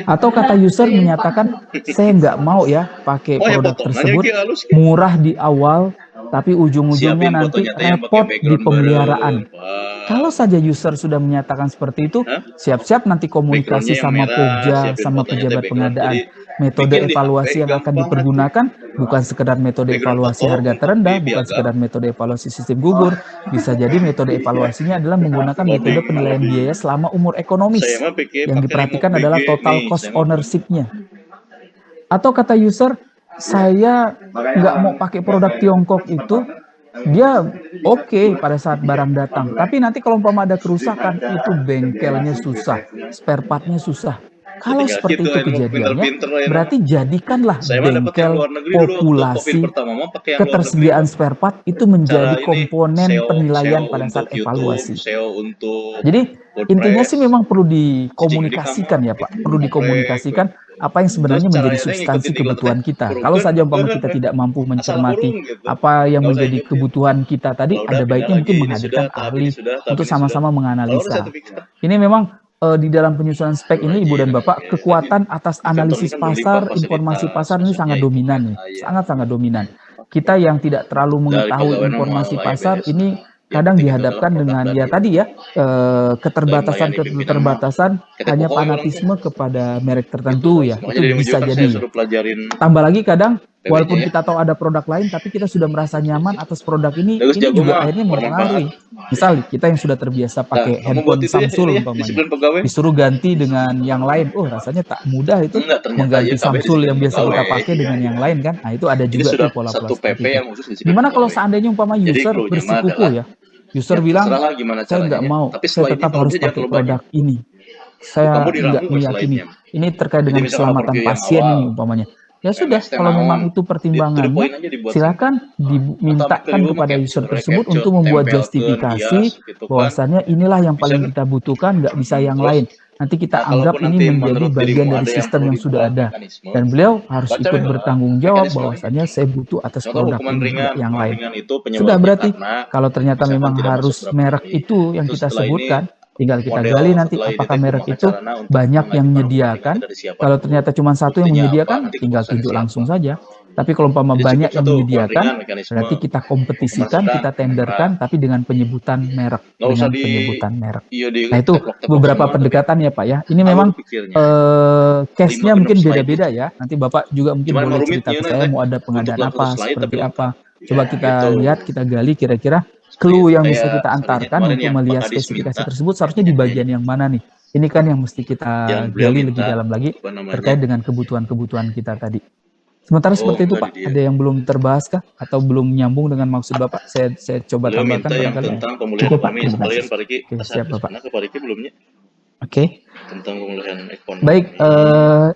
Atau kata user menyatakan saya nggak mau ya pakai produk tersebut, murah di awal, tapi ujung-ujungnya Siapin nanti fotonya teh yang pakai repot di background pemeliharaan. bareng. Kalau saja user sudah menyatakan seperti itu, siap-siap nanti komunikasi Backgroundnya yang sama merah, Pokja, siapin sama fotonya teh pejabat background. pengadaan. Jadi Metode bikin di evaluasi HP yang akan gampang dipergunakan bukan sekedar metode Background evaluasi foto harga untuk terendah, di bukan piagam. sekedar metode evaluasi sistem gugur. Bisa jadi metode evaluasinya adalah menggunakan metode penilaian biaya selama umur ekonomis. Saya mah pakai Yang diperhatikan adalah total cost ownership-nya. Atau kata user, saya nggak mau pakai produk Tiongkok itu, dia oke pada saat barang datang. Tapi nanti kalau umpama ada kerusakan, itu bengkelnya susah, spare part-nya susah. Kalau tinggal seperti gitu, itu ini mah kejadiannya, pinter-pinter lah, ini berarti jadikanlah Saya mah dapat yang bengkel luar negeri dulu. Untuk COVID populasi pertama mah pakai yang luar negeri. ketersediaan spare part itu menjadi Cara ini komponen penilaian SEO pada saat untuk YouTube, evaluasi. SEO untuk Jadi intinya sih WordPress, memang perlu cicing di dikomunikasikan kamar, ya Pak, perlu ngoprek. dikomunikasikan apa yang sebenarnya Terus menjadi caranya substansi ngikutin kebutuhan ikut kita. kurung Kalau kan, saja umpama kan, kita kan. tidak mampu Asal mencermati kurung gitu. apa yang Nggak usah menjadi ikutin. kebutuhan kita tadi, Kalau udah ada pindah baiknya mungkin lagi, ini menghadirkan sudah, tahap ahli ini sudah, tahap untuk ini sudah. sama-sama Kalau udah menganalisa. sertifikat, Ini memang di dalam penyusunan spek ini Ibu dan rajin. Bapak, kekuatan atas Di kantor ini analisis kan udah lipat pasar, fasilitas, informasi pasar ini maksudnya sangat itu dominan kan. nih, Ah, iya. sangat-sangat dominan. Kita yang tidak terlalu Dari mengetahui pegawai informasi normal pasar YBS. ini Yang kadang penting itu adalah dihadapkan produk dengan dan ya tadi ya melayani pimpinan keterbatasan kita hanya pokoknya orang fanatisme tuh. kepada merek Gitu tertentu guys. ya, Makanya itu dari bisa kan saya jadi. suruh pelajarin Tambah lagi kadang PBJ walaupun ya. kita tahu ada produk lain tapi kita sudah merasa nyaman atas produk ini Bagus jago juga mah akhirnya bermanfaat. mempengaruhi. Misal kita yang sudah terbiasa Nah, pakai kamu buat handphone itu ya, Samsung ini ya, umpamanya, disiplin pegawai. disuruh ganti dengan yang lain, rasanya tak mudah itu Enggak, ternyata mengganti ya KB Samsung disiplin yang biasa kita pegawai. pakai dengan yang lain kan. Nah itu ada Ini juga sudah tuh pola-pola satu PP seperti itu. yang khusus disiplin Dimana kalau pegawai. seandainya umpama Jadi user clue-nya mah bersikuku adalah ya, user bilang terserahlah gimana saya caranya nggak ya. mau, Tapi saya setelah ini tetap kalau harus dia pakai jangan banyak. produk ini, Kamu saya nggak diramu nggak meyakini. slide-nya? Ini terkait Jadi dengan misalkan keselamatan overview yang pasien awal, ini umpamanya. Ya sudah, MS teh kalau memang naon, itu to the pertimbangannya, point aja dibuat silakan Tapi dimintakan kalau kepada make user tersebut recapture, untuk membuat tempelkeun, justifikasi hias, gitu kan. bahwasannya inilah yang Bisa paling kan? kita butuhkan, nggak bisa yang Terus, lain. Nanti kita nah anggap kalaupun ini nanti menjadi menurut bagian dirimu dari ada yang sistem perlu yang sudah dibuat ada. mekanisme, Dan beliau harus baca ikut memang bertanggung jawab mekanisme. bahwasannya saya butuh atas Contoh produk hukuman ini, ringan, nggak yang hukuman lain. ringan itu Sudah penyebabnya berarti karena kalau ternyata misalkan memang tidak masuk harus berapa merek kali. itu yang Terus kita setelah ini sebutkan, tinggal kita model gali nanti setelah ini apakah teh merek kumaha itu carana untuk banyak yang mengajukan hukuman menyediakan. ringan dari siapa Kalau dulu. ternyata cuma satu yang Buktinya apa, menyediakan, nanti tinggal keputusan tunjuk siapa. langsung saja. Tapi kalau umpama Jadi banyak cukup yang satu hukuman menyediakan, ringan mekanisme berarti kita kompetisikan, sedang, kita tenderkan, nah, tapi dengan penyebutan merek, nggak usah dengan penyebutan merek. iya di Nah itu teplok-teplok beberapa semua, tapi pendekatan ya Pak ya. Ini alur memang pikirnya. case-nya 5 mungkin genep slide beda-beda gitu. ya. Nanti Bapak juga mungkin Cuman boleh emang cerita ke rumitnya saya teh mau ada untuk pengadaan dalam satu apa, slide tapi seperti lengkap. apa. Coba kita Gitu. lihat, kita gali kira-kira Seperti clue yang kayak bisa kita sorrynya antarkan kemarin untuk yang melihat Pak Kadis spesifikasi minta, tersebut seharusnya di bagian yang mana nih. Ini kan yang mesti kita yang beliau gali lebih minta dalam lagi apa namanya? terkait dengan kebutuhan-kebutuhan kita tadi. Sementara Oh, seperti itu enggak Pak, di dia. ada yang belum terbahas kah? Atau belum nyambung dengan maksud Bapak? Saya coba Beliau tambahkan minta yang barangkali. tentang pemulihan Cukup, Pak. ekonomi. Terima Sekalian kasih. Pak Riki, Oke, siap Bapak. mana ke Pak Riki belumnya? Oke. Tentang pemulihan ekonomi. Baik,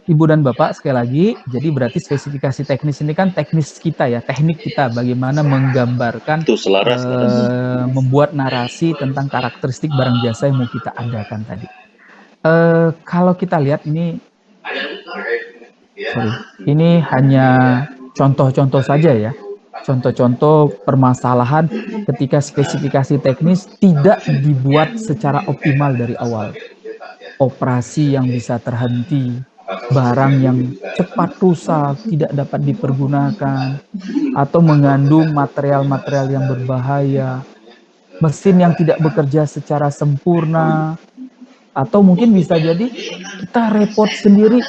Ibu dan Bapak, sekali lagi, jadi berarti spesifikasi teknis ini kan teknis kita ya, teknik kita bagaimana menggambarkan, Tuh selaras. membuat narasi tentang karakteristik barang jasa yang mau kita adakan tadi. Kalau kita lihat ini, ini hanya contoh-contoh saja ya, contoh-contoh permasalahan ketika spesifikasi teknis tidak dibuat secara optimal dari awal. Operasi yang bisa terhenti, barang yang cepat rusak, tidak dapat dipergunakan, atau mengandung material-material yang berbahaya, mesin yang tidak bekerja secara sempurna, atau mungkin bisa jadi kita repot sendiri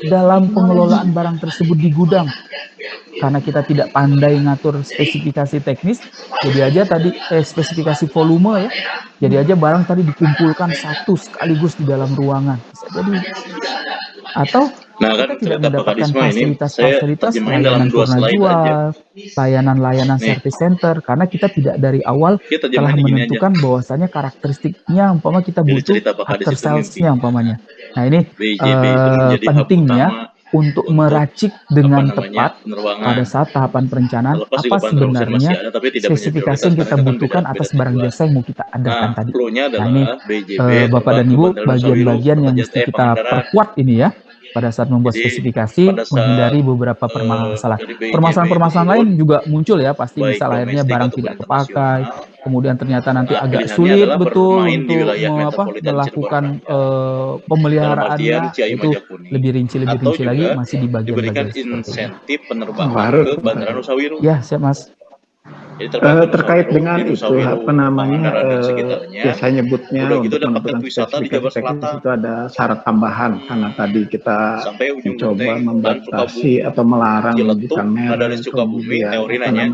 dalam pengelolaan barang tersebut di gudang. Karena kita tidak pandai ngatur spesifikasi teknis, jadi aja tadi spesifikasi volume ya, jadi aja barang tadi dikumpulkan satu sekaligus di dalam ruangan, bisa jadi. Atau Nah kita kan tidak cerita Pak mendapatkan Kadis mah ini saya fasilitas-fasilitas terjemahin dalam layanan 2 purna slide aja. jual, layanan-layanan Nih. service center, karena kita tidak dari awal Kita telah terjemahin gini aja. menentukan bahwasannya karakteristiknya, umpama kita Jadi butuh cerita Pak Kadis after itu mimpi. sales-nya umpamanya. Nah ini BJB itu menjadi hub pentingnya utama untuk untuk meracik dengan tepat penerbangan. pada saat tahapan perencanaan Terlepas apa juga pan produksi masih sebenarnya ada, tapi tidak menjadi spesifikasi prioritas yang karena kita itu kan butuhkan beda atas barang tujuan. jasa yang mau kita adakan Nah, tadi. flow-nya Nah adalah ini BJB Bapak dan terbang ke Ibu, Bandara Nusa Wiru, bagian-bagian yang Jet mesti kita Pangandaran. perkuat ini ya pada saat membuat Jadi spesifikasi, pada saat menghindari beberapa permasalahan. dari BJB Permasalahan-permasalahan itu lain turun, juga muncul ya, pasti baik misal akhirnya domestik barang ataupun tidak kepakai, internasional. kemudian ternyata nanti Nah, agak pilihannya sulit adalah betul bermain di untuk wilayah metropolitan melakukan Cirebon. Dalam pemeliharaannya, artian Ciayu itu Majakuning. lebih rinci Atau lagi juga masih di diberikan bagian-bagian seperti ini. insentif penerbangan Baru. ke Bandara Nusa Wiru. Ya, siap Mas. Terkait dengan itu apa namanya ya saya nyebutnya untuk menentukan spesifikasi teknis itu ada syarat tambahan karena tadi kita mencoba membatasi atau melarang bukan merek kemudian apa namanya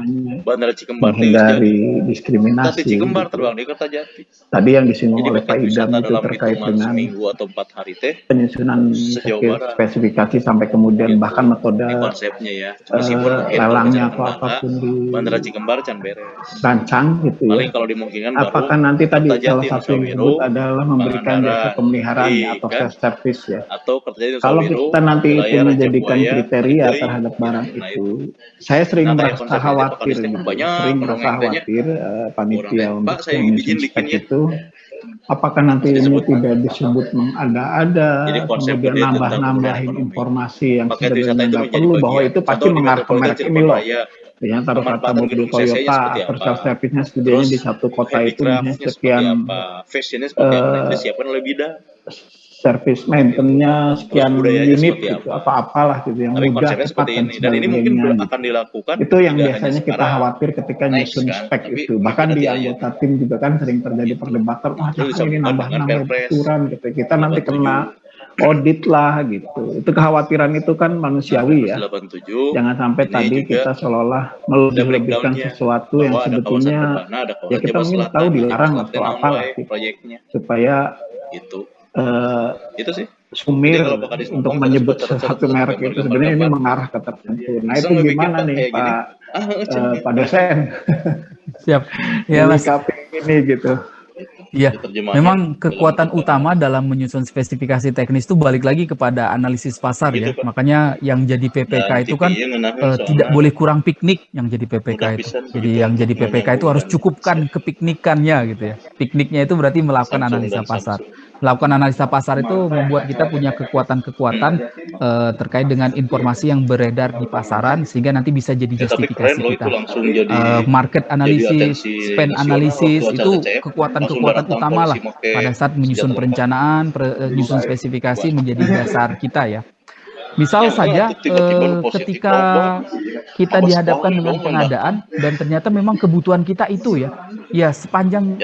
menghindari diskriminasi gitu. Tadi yang disinggung oleh Pak Idam itu terkait dengan penyusunan spesifikasi sampai kemudian bahkan metode lelangnya atau apapun dirancang gitu ya. Apakah nanti tadi salah satu yang disebut adalah memberikan jasa pemeliharaan atau self-service ya. Kalau kita nanti itu menjadikan kriteria terhadap barang itu, saya sering merasa khawatir gitu. Sering merasa khawatir panitia untuk menyusun spek itu apakah nanti ini tidak disebut mengada-ada, kemudian nambah-nambahin informasi yang sebenarnya nggak perlu, bahwa itu pasti mengarah ke merek ini loh. Ya, taruh kata mobil Toyota, after service-nya setidaknya di satu kota itu sekian service maintenance sekian unit gitu, apa-apalah gitu yang mudah, cepat dan sebagainya. Itu yang biasanya kita khawatir ketika nyusun spek itu. Bahkan di anggota tim juga kan sering terjadi perdebatan, wah jangan ini nambah-nambah aturan gitu. Kita nanti kena audit lah gitu. Itu kekhawatiran itu kan manusiawi ya. Jangan sampai tadi kita seolah-olah melebih-lebihkan sesuatu yang sebetulnya ya kita mungkin tahu dilarang atau apalah gitu. Supaya itu sih sumir untuk menyebut sesuatu merek itu sebenarnya ini mengarah ke tertentu. Nah itu gimana nih Pak dosen? Siap. Ya Mas. Ini gitu. Iya, memang kekuatan utama dalam menyusun spesifikasi teknis itu balik lagi kepada analisis pasar ya. Makanya yang jadi PPK itu kan tidak boleh kurang piknik yang jadi PPK itu. Jadi yang jadi PPK itu harus cukupkan kepiknikannya gitu ya. Pikniknya itu berarti melakukan analisa pasar. Melakukan analisa pasar itu membuat kita punya kekuatan-kekuatan terkait dengan informasi yang beredar di pasaran sehingga nanti bisa jadi justifikasi kita. Market analisis, spend analisis itu kekuatan-kekuatan utama lah pada saat menyusun perencanaan, menyusun spesifikasi menjadi dasar kita ya. Misal saja ketika kita dihadapkan dengan pengadaan dan ternyata memang kebutuhan kita itu ya sepanjang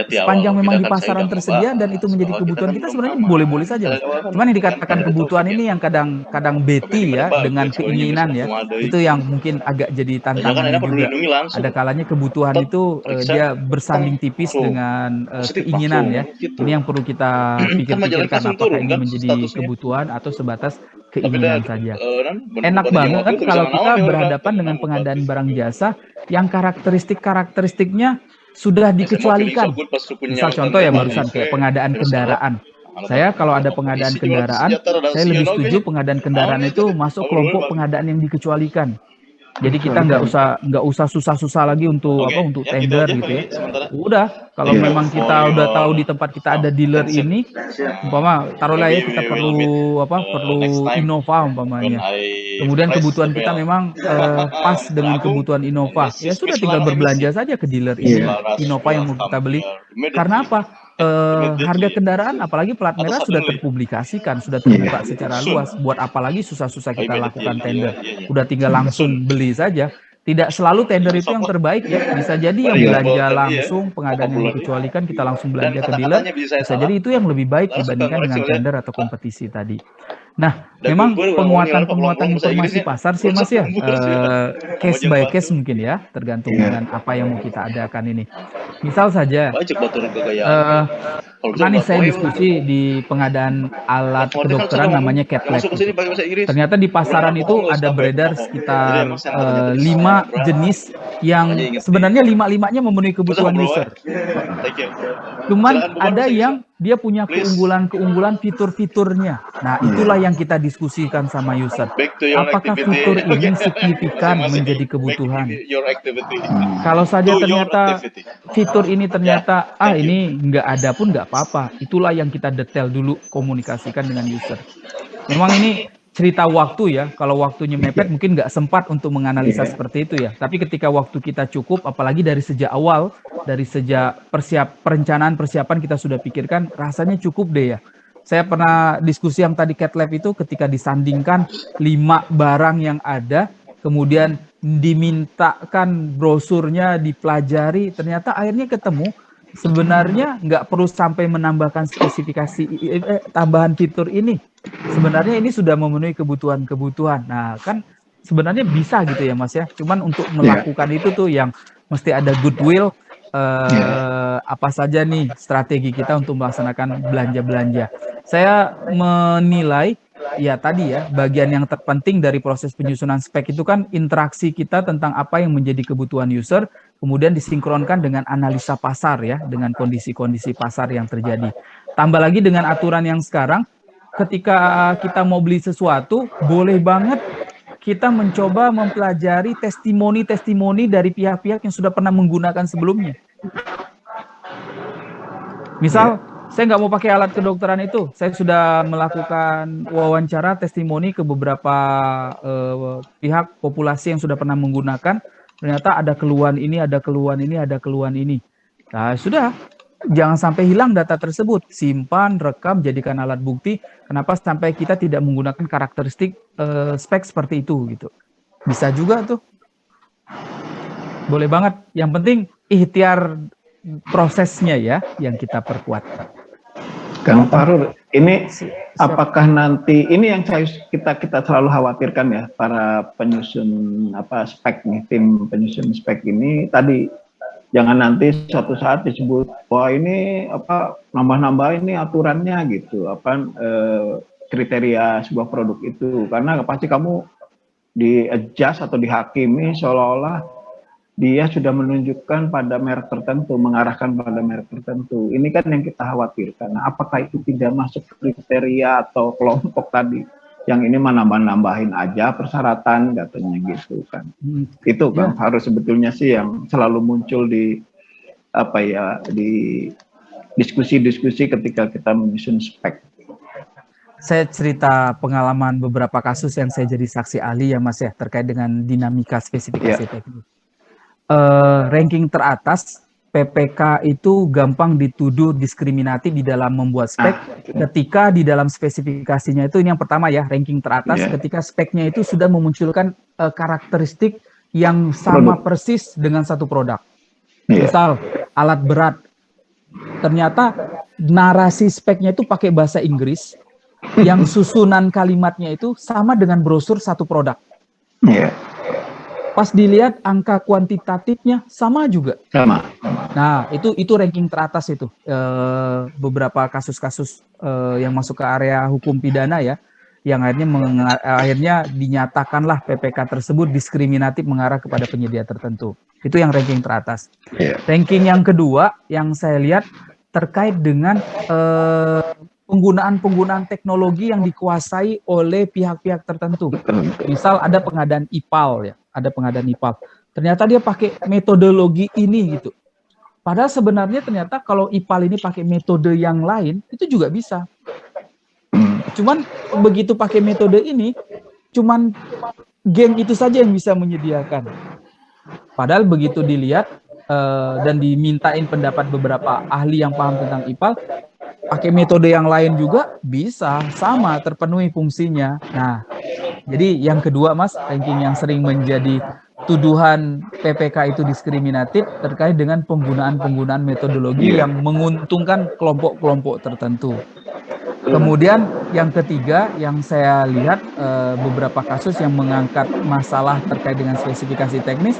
memang di pasaran tersedia dan itu menjadi kebutuhan kita sebenarnya boleh-boleh saja. Cuman yang dikatakan kebutuhan ini yang kadang beti ya dengan keinginan ya, itu yang mungkin agak jadi tantangan juga. Ada kalanya kebutuhan itu dia bersanding tipis dengan keinginan ya. Ini yang perlu kita pikirkan apakah ini menjadi kebutuhan atau sebatas keinginan saja. Enak banget kalau kita berhadapan dengan pengadaan barang jasa yang karakteristiknya sudah dikecualikan. Misal contoh ya barusan kayak pengadaan kendaraan. Saya kalau ada pengadaan kendaraan, saya lebih setuju pengadaan kendaraan itu masuk kelompok pengadaan yang dikecualikan. Jadi kita nggak usah susah-susah lagi untuk untuk tender gitu ya. Udah kalau memang kita udah tahu di tempat kita ada dealer ini, umpama taruhlah ya kita perlu Innova umpamanya. Kemudian kebutuhan kita memang pas dengan kebutuhan Innova. Ya sudah tinggal berbelanja saja ke dealer ini Innova yang mau kita beli. Karena apa? Harga kendaraan apalagi plat merah sudah terpublikasikan, sudah terbuka secara luas. Buat apalagi susah-susah kita lakukan tender. Udah tinggal langsung beli saja. Tidak selalu tender itu yang terbaik ya. Bisa jadi yang belanja langsung pengadaan yang dikecualikan kita langsung belanja ke dealer. Bisa jadi itu yang lebih baik dibandingkan dengan tender atau kompetisi tadi. Nah, memang penguatan informasi pasar sih Mas ya, case by case mungkin ya, tergantung dengan apa yang mau kita adakan ini. Misal saja, nih saya diskusi di pengadaan alat kedokteran namanya cat lab. Ternyata di pasaran itu ada beredar sekitar 5 jenis yang sebenarnya 5-5-nya memenuhi kebutuhan user. Cuman ada yang dia punya keunggulan fitur-fiturnya. Nah, itulah yang kita diskusikan sama user. Apakah fitur ini signifikan menjadi kebutuhan? Kalau saja ternyata fitur ini ternyata ini nggak ada pun nggak apa-apa. Itulah yang kita detail dulu komunikasikan dengan user. Memang ini cerita waktu ya. Kalau waktunya mepet mungkin nggak sempat untuk menganalisa seperti itu ya. Tapi ketika waktu kita cukup, apalagi dari sejak awal, dari sejak perencanaan persiapan kita sudah pikirkan, rasanya cukup deh ya. Saya pernah diskusi yang tadi cat lab itu ketika disandingkan 5 barang yang ada, kemudian dimintakan brosurnya dipelajari, ternyata akhirnya ketemu sebenarnya nggak perlu sampai menambahkan spesifikasi tambahan fitur ini. Sebenarnya ini sudah memenuhi kebutuhan-kebutuhan. Nah, kan sebenarnya bisa gitu ya Mas ya. Cuman untuk melakukan itu tuh yang mesti ada goodwill, apa saja nih strategi kita untuk melaksanakan belanja-belanja. Saya menilai ya tadi ya, bagian yang terpenting dari proses penyusunan spek itu kan interaksi kita tentang apa yang menjadi kebutuhan user, kemudian disinkronkan dengan analisa pasar ya, dengan kondisi-kondisi pasar yang terjadi. Tambah lagi dengan aturan yang sekarang, ketika kita mau beli sesuatu, boleh banget kita mencoba mempelajari testimoni-testimoni dari pihak-pihak yang sudah pernah menggunakan sebelumnya. Misal, saya nggak mau pakai alat kedokteran itu. Saya sudah melakukan wawancara testimoni ke beberapa pihak populasi yang sudah pernah menggunakan. Ternyata ada keluhan ini, ada keluhan ini, ada keluhan ini. Nah, sudah. Jangan sampai hilang data tersebut. Simpan, rekam, jadikan alat bukti. Kenapa sampai kita tidak menggunakan karakteristik spek seperti itu gitu. Bisa juga tuh. Boleh banget. Yang penting ikhtiar prosesnya ya yang kita perkuat. Kang Fahrur, ini apakah nanti ini yang kita selalu khawatirkan ya para penyusun spek nih, tim penyusun spek ini tadi jangan nanti suatu saat disebut wah ini nambah-nambah ini aturannya gitu kriteria sebuah produk itu, karena pasti kamu di-adjust atau dihakimi seolah-olah dia sudah menunjukkan pada merek tertentu, mengarahkan pada merek tertentu. Ini kan yang kita khawatirkan. Nah, apakah itu tidak masuk kriteria atau kelompok tadi? Yang ini nambah-nambahin aja persyaratan katanya gitu kan. Itu kan harus sebetulnya sih yang selalu muncul di di diskusi-diskusi ketika kita menyusun spek. Saya cerita pengalaman beberapa kasus yang saya jadi saksi ahli ya Mas ya, terkait dengan dinamika spesifikasi teknik. Ranking teratas PPK itu gampang dituduh diskriminatif di dalam membuat spek ketika di dalam spesifikasinya itu, ini yang pertama ya, ranking teratas ketika speknya itu sudah memunculkan karakteristik yang sama persis dengan satu produk. Misal alat berat, ternyata narasi speknya itu pakai bahasa Inggris yang susunan kalimatnya itu sama dengan brosur satu produk. Pas dilihat angka kuantitatifnya sama juga. Sama. Nah, itu ranking teratas itu. Beberapa kasus-kasus yang masuk ke area hukum pidana ya, yang akhirnya dinyatakanlah PPK tersebut diskriminatif mengarah kepada penyedia tertentu. Itu yang ranking teratas. Ranking yang kedua yang saya lihat terkait dengan penggunaan teknologi yang dikuasai oleh pihak-pihak tertentu. Misal ada pengadaan IPAL ya, ada pengadaan IPAL. Ternyata dia pakai metodologi ini gitu. Padahal sebenarnya ternyata kalau IPAL ini pakai metode yang lain itu juga bisa. Cuman begitu pakai metode ini, cuman geng itu saja yang bisa menyediakan. Padahal begitu dilihat dan dimintain pendapat beberapa ahli yang paham tentang IPAL, pakai metode yang lain juga bisa sama terpenuhi fungsinya. Nah, jadi yang kedua Mas, ranking yang sering menjadi tuduhan PPK itu diskriminatif terkait dengan penggunaan metodologi yang menguntungkan kelompok-kelompok tertentu. Kemudian yang ketiga yang saya lihat beberapa kasus yang mengangkat masalah terkait dengan spesifikasi teknis,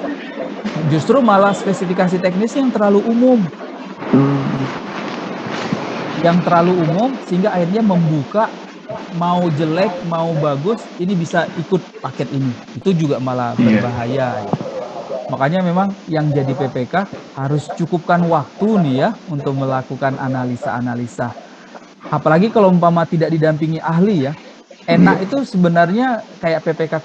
justru malah spesifikasi teknis yang terlalu umum. Yang terlalu umum sehingga akhirnya membuka mau jelek mau bagus ini bisa ikut paket ini, itu juga malah berbahaya ya. Makanya memang yang jadi PPK harus cukupkan waktu nih ya untuk melakukan analisa-analisa, apalagi kalau umpama tidak didampingi ahli ya. Enak itu sebenarnya kayak PPK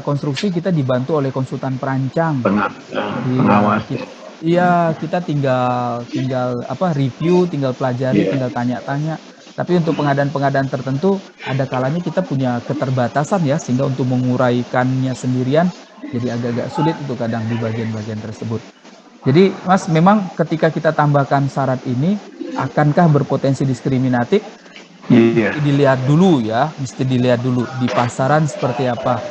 konstruksi kita dibantu oleh konsultan perancang, pengawas. Iya, kita tinggal review, tinggal pelajari, tinggal tanya-tanya. Tapi untuk pengadaan-pengadaan tertentu, ada kalanya kita punya keterbatasan ya, sehingga untuk menguraikannya sendirian jadi agak-agak sulit itu kadang di bagian-bagian tersebut. Jadi Mas, memang ketika kita tambahkan syarat ini, akankah berpotensi diskriminatif? Dilihat dulu ya, mesti dilihat dulu di pasaran seperti apa.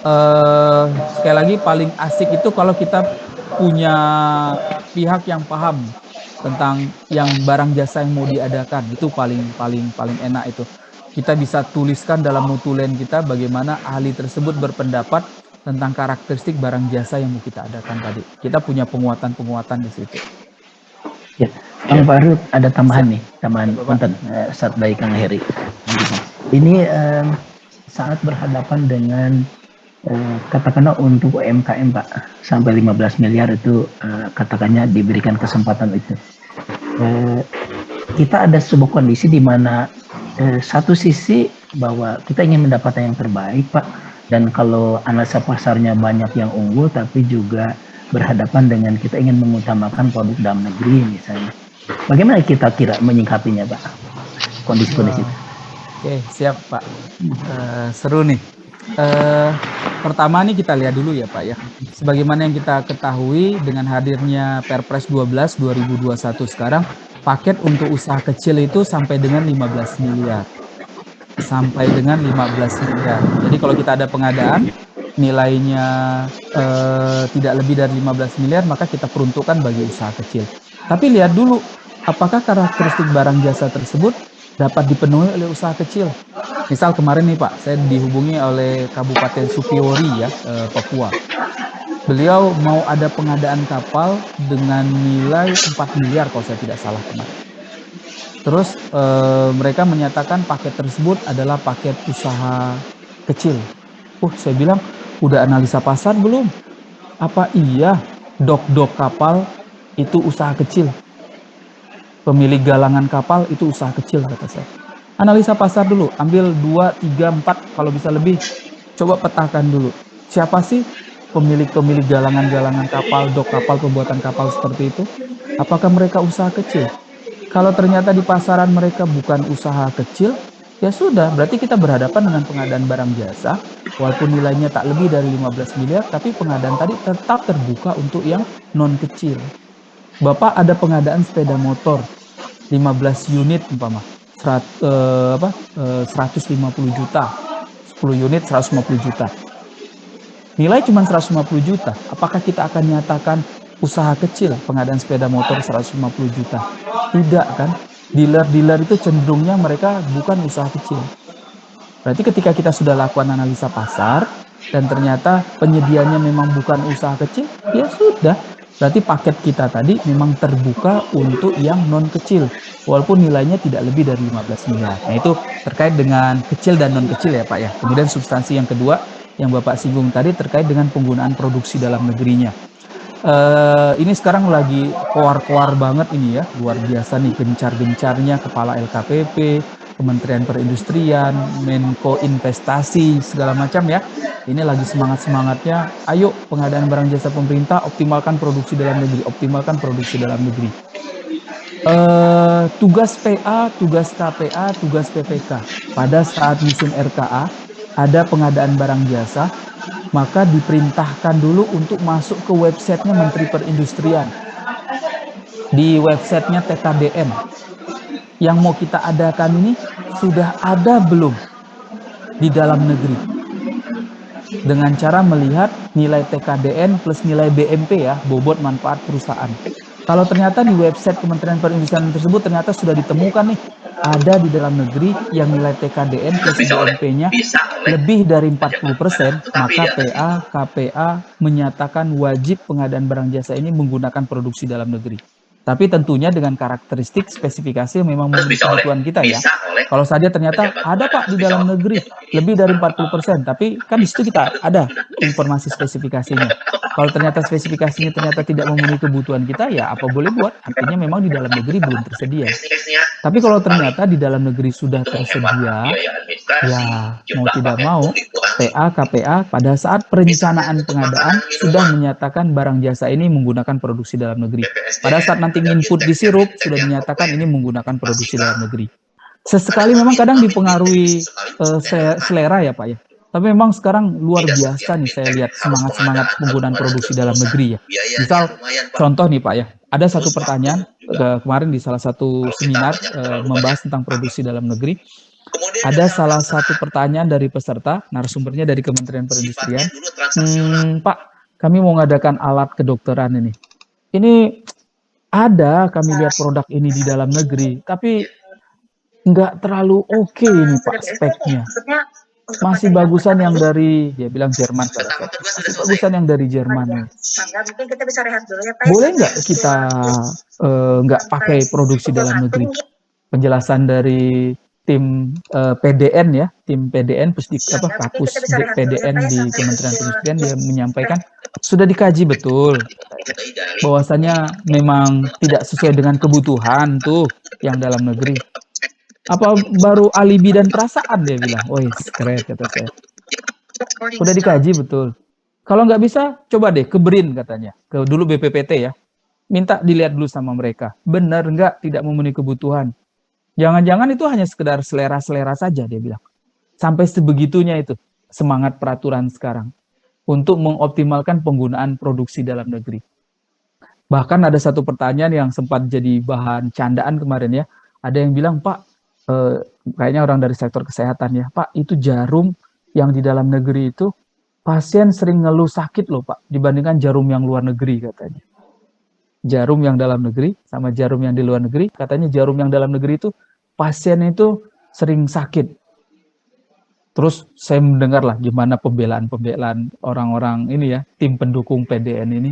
sekali lagi paling asik itu kalau kita punya pihak yang paham tentang yang barang jasa yang mau diadakan, itu paling enak itu. Kita bisa tuliskan dalam notulen kita bagaimana ahli tersebut berpendapat tentang karakteristik barang jasa yang mau kita adakan tadi. Kita punya penguatan di situ. Ya, Kang Fahrud ada tambahan nih, punten saat baik Kang Heri. Ini saat berhadapan dengan katakanlah untuk UMKM Pak sampai 15 miliar itu katakannya diberikan kesempatan itu. Kita ada sebuah kondisi di mana satu sisi bahwa kita ingin mendapatkan yang terbaik Pak, dan kalau analisa pasarnya banyak yang unggul tapi juga berhadapan dengan kita ingin mengutamakan produk dalam negeri misalnya. Bagaimana kita kira menyingkapinya Pak? Kondisi-kondisi itu. Oke, siap Pak. Seru nih. Pertama nih kita lihat dulu ya Pak ya. Sebagaimana yang kita ketahui dengan hadirnya Perpres 12 2021 sekarang, paket untuk usaha kecil itu sampai dengan 15 miliar. Sampai dengan 15 miliar. Jadi kalau kita ada pengadaan nilainya tidak lebih dari 15 miliar, maka kita peruntukkan bagi usaha kecil. Tapi lihat dulu apakah karakteristik barang jasa tersebut dapat dipenuhi oleh usaha kecil. Misal kemarin nih Pak, saya dihubungi oleh Kabupaten Supiori ya, Papua. Beliau mau ada pengadaan kapal dengan nilai 4 miliar kalau saya tidak salah kemarin. Terus mereka menyatakan paket tersebut adalah paket usaha kecil. Saya bilang, udah analisa pasar belum? Apa iya dok kapal itu usaha kecil? Pemilik galangan kapal itu usaha kecil, kata saya. Analisa pasar dulu, ambil 2, 3, 4, kalau bisa lebih. Coba petakan dulu. Siapa sih pemilik galangan kapal, dok kapal, pembuatan kapal seperti itu? Apakah mereka usaha kecil? Kalau ternyata di pasaran mereka bukan usaha kecil, ya sudah, berarti kita berhadapan dengan pengadaan barang jasa, walaupun nilainya tak lebih dari 15 miliar, tapi pengadaan tadi tetap terbuka untuk yang non kecil. Bapak ada pengadaan sepeda motor 15 unit umpama 150 juta, 10 unit 150 juta. Nilai cuma 150 juta. Apakah kita akan nyatakan usaha kecil pengadaan sepeda motor 150 juta? Tidak kan? Dealer itu cenderungnya mereka bukan usaha kecil. Berarti ketika kita sudah lakukan analisa pasar dan ternyata penyediaannya memang bukan usaha kecil, ya sudah. Berarti paket kita tadi memang terbuka untuk yang non kecil, walaupun nilainya tidak lebih dari 15 miliar. Nah itu terkait dengan kecil dan non kecil ya Pak ya. Kemudian substansi yang kedua yang Bapak singgung tadi terkait dengan penggunaan produksi dalam negerinya. Ini sekarang lagi koar-koar banget ini ya, luar biasa nih gencar-gencarnya Kepala LKPP, Kementerian Perindustrian, Menko Investasi, segala macam ya. Ini lagi semangat-semangatnya, ayo pengadaan barang jasa pemerintah, optimalkan produksi dalam negeri, optimalkan produksi dalam negeri. Tugas PA, tugas KPA, tugas PPK. Pada saat musim RKA, ada pengadaan barang jasa, maka diperintahkan dulu untuk masuk ke websitenya Menteri Perindustrian. Di websitenya TKDN. Yang mau kita adakan ini sudah ada belum di dalam negeri? Dengan cara melihat nilai TKDN plus nilai BMP ya, bobot manfaat perusahaan. Kalau ternyata di website Kementerian Perindustrian tersebut ternyata sudah ditemukan nih, ada di dalam negeri yang nilai TKDN plus BMP-nya lebih dari 40%, maka PA, KPA menyatakan wajib pengadaan barang jasa ini menggunakan produksi dalam negeri. Tapi tentunya dengan karakteristik spesifikasi yang memang memenuhi kebutuhan kita ya. Kalau saja ternyata ada Pak di dalam negeri lebih dari 40%, tapi kan di situ kita ada informasi spesifikasinya. Kalau ternyata spesifikasinya ternyata tidak memenuhi kebutuhan kita, ya apa boleh buat, artinya memang di dalam negeri belum tersedia. Tapi kalau ternyata di dalam negeri sudah tersedia, ya mau tidak mau, PA, KPA pada saat perencanaan pengadaan sudah menyatakan barang jasa ini menggunakan produksi dalam negeri. Pada saat nanti input di sirup sudah dinyatakan ini menggunakan produksi dalam negeri. Sesekali memang kadang dipengaruhi selera ya Pak ya. Tapi memang sekarang luar biasa nih saya lihat semangat-semangat penggunaan produksi dalam negeri ya. Misal contoh nih Pak ya, ada satu pertanyaan kemarin di salah satu seminar membahas tentang produksi dalam negeri. Ada salah satu pertanyaan dari peserta, narasumbernya dari Kementerian Perindustrian. Pak, kami mau mengadakan alat kedokteran ini. Ini ada, kami lihat produk ini di dalam negeri, tapi nggak terlalu oke ini Pak speknya. Masih bagusan yang dari, dia bilang Jerman pada saat itu. Masih bagusan yang dari Jerman. Mungkin kita bisa rehat dulu ya Pak. Boleh nggak kita nggak pakai produksi dalam negeri? Penjelasan dari tim PDN ya, tim PDN Kapus PDN di Kementerian Perindustrian, dia menyampaikan sudah dikaji betul bahwasanya memang tidak sesuai dengan kebutuhan tuh yang dalam negeri. Apa baru alibi dan perasaan, dia bilang. Woi, keren kata saya. Sudah dikaji betul. Kalau nggak bisa, coba deh ke BRIN katanya, ke dulu BPPT ya. Minta dilihat dulu sama mereka. Benar nggak tidak memenuhi kebutuhan. Jangan-jangan itu hanya sekedar selera-selera saja, dia bilang. Sampai sebegitunya itu semangat peraturan sekarang untuk mengoptimalkan penggunaan produksi dalam negeri. Bahkan ada satu pertanyaan yang sempat jadi bahan candaan kemarin ya. Ada yang bilang, Pak, kayaknya orang dari sektor kesehatan ya, Pak, itu jarum yang di dalam negeri itu pasien sering ngeluh sakit loh Pak, dibandingkan jarum yang luar negeri katanya. Jarum yang dalam negeri sama jarum yang di luar negeri, katanya jarum yang dalam negeri itu pasien itu sering sakit. Terus saya mendengar lah gimana pembelaan orang-orang ini ya, tim pendukung PDN ini.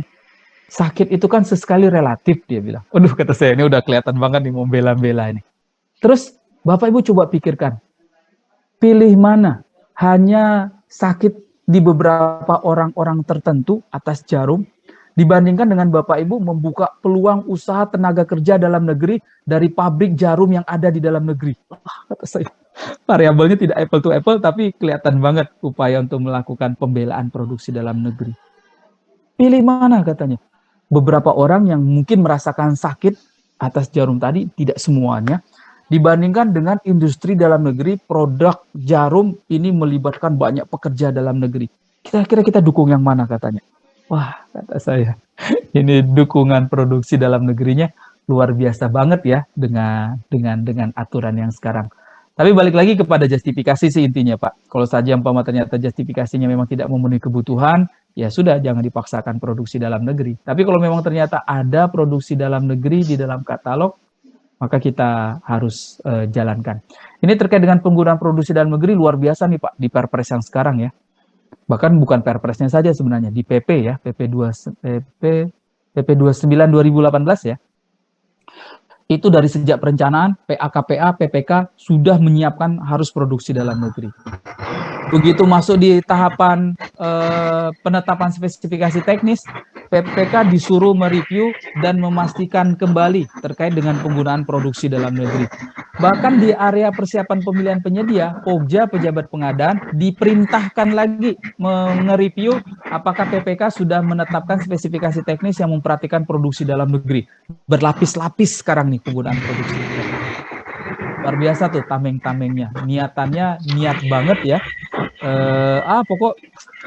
Sakit itu kan sesekali relatif, dia bilang. Waduh, kata saya, ini udah kelihatan banget nih mau bela-bela ini. Terus Bapak Ibu coba pikirkan, pilih mana? Hanya sakit di beberapa orang-orang tertentu atas jarum, dibandingkan dengan Bapak Ibu membuka peluang usaha tenaga kerja dalam negeri dari pabrik jarum yang ada di dalam negeri. Kata saya, variabelnya tidak apple to apple, tapi kelihatan banget upaya untuk melakukan pembelaan produksi dalam negeri. Pilih mana katanya? Beberapa orang yang mungkin merasakan sakit atas jarum tadi, tidak semuanya, dibandingkan dengan industri dalam negeri, produk jarum ini melibatkan banyak pekerja dalam negeri. Kira-kira kita dukung yang mana katanya? Wah, kata saya, ini dukungan produksi dalam negerinya luar biasa banget ya dengan aturan yang sekarang. Tapi balik lagi kepada justifikasi sih intinya Pak. Kalau saja umpama ternyata justifikasinya memang tidak memenuhi kebutuhan, ya sudah jangan dipaksakan produksi dalam negeri. Tapi kalau memang ternyata ada produksi dalam negeri di dalam katalog, maka kita harus jalankan. Ini terkait dengan penggunaan produksi dalam negeri luar biasa nih Pak di Perpres yang sekarang ya. Bahkan bukan Perpresnya saja sebenarnya, di PP ya, PP 29 2018 ya. Itu dari sejak perencanaan, PAKPA, PPK sudah menyiapkan harus produksi dalam negeri. Begitu masuk di tahapan penetapan spesifikasi teknis, PPK disuruh mereview dan memastikan kembali terkait dengan penggunaan produksi dalam negeri. Bahkan di area persiapan pemilihan penyedia, Pokja pejabat pengadaan diperintahkan lagi mereview apakah PPK sudah menetapkan spesifikasi teknis yang memperhatikan produksi dalam negeri. Berlapis-lapis sekarang nih penggunaan produksi. Luar biasa tuh tameng-tamengnya. Niatannya niat banget ya. Pokok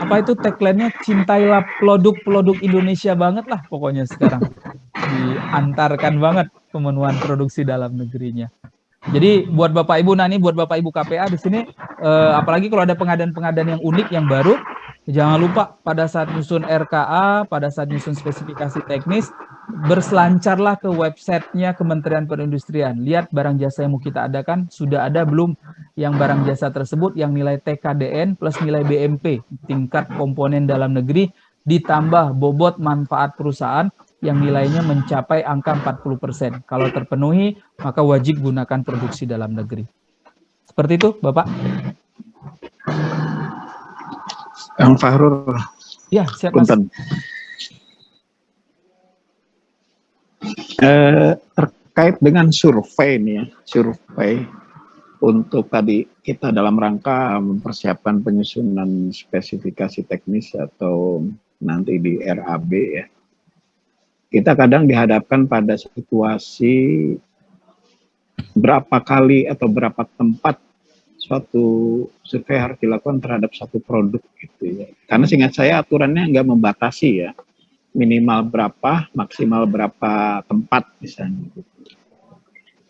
apa itu tagline-nya, cintailah produk-produk Indonesia banget lah pokoknya sekarang. Diantarkan banget pemenuhan produksi dalam negerinya. Jadi buat Bapak Ibu buat Bapak Ibu KPA di sini, apalagi kalau ada pengadaan-pengadaan yang unik, yang baru, jangan lupa pada saat nyusun RKA, pada saat nyusun spesifikasi teknis, berselancarlah ke websitenya Kementerian Perindustrian. Lihat barang jasa yang mau kita adakan, sudah ada belum yang barang jasa tersebut yang nilai TKDN plus nilai BMP, tingkat komponen dalam negeri, ditambah bobot manfaat perusahaan yang nilainya mencapai angka 40%. Kalau terpenuhi, maka wajib gunakan produksi dalam negeri. Seperti itu, Bapak. Yang Fahrul. Ya, siap Mas. Terkait dengan survei nih ya, survei untuk tadi kita dalam rangka mempersiapkan penyusunan spesifikasi teknis atau nanti di RAB ya. Kita kadang dihadapkan pada situasi berapa kali atau berapa tempat suatu survei harus dilakukan terhadap satu produk gitu ya. Karena seingat saya aturannya nggak membatasi ya, minimal berapa, maksimal berapa tempat misalnya.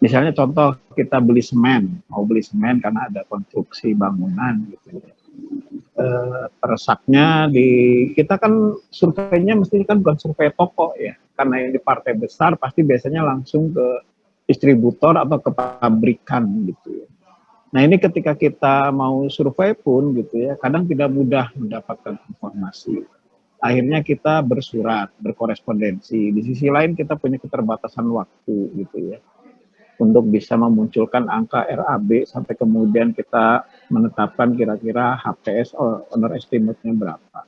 Misalnya contoh kita beli semen, mau beli semen karena ada konstruksi bangunan gitu. Tersaknya kita kan surveinya mesti kan bukan survei toko ya, karena ini partai besar pasti biasanya langsung ke distributor atau ke pabrikan gitu ya. Nah ini ketika kita mau survei pun gitu ya, kadang tidak mudah mendapatkan informasi. Akhirnya kita bersurat, berkorespondensi. Di sisi lain kita punya keterbatasan waktu gitu ya, untuk bisa memunculkan angka RAB sampai kemudian kita menetapkan kira-kira HPS honor estimate-nya berapa.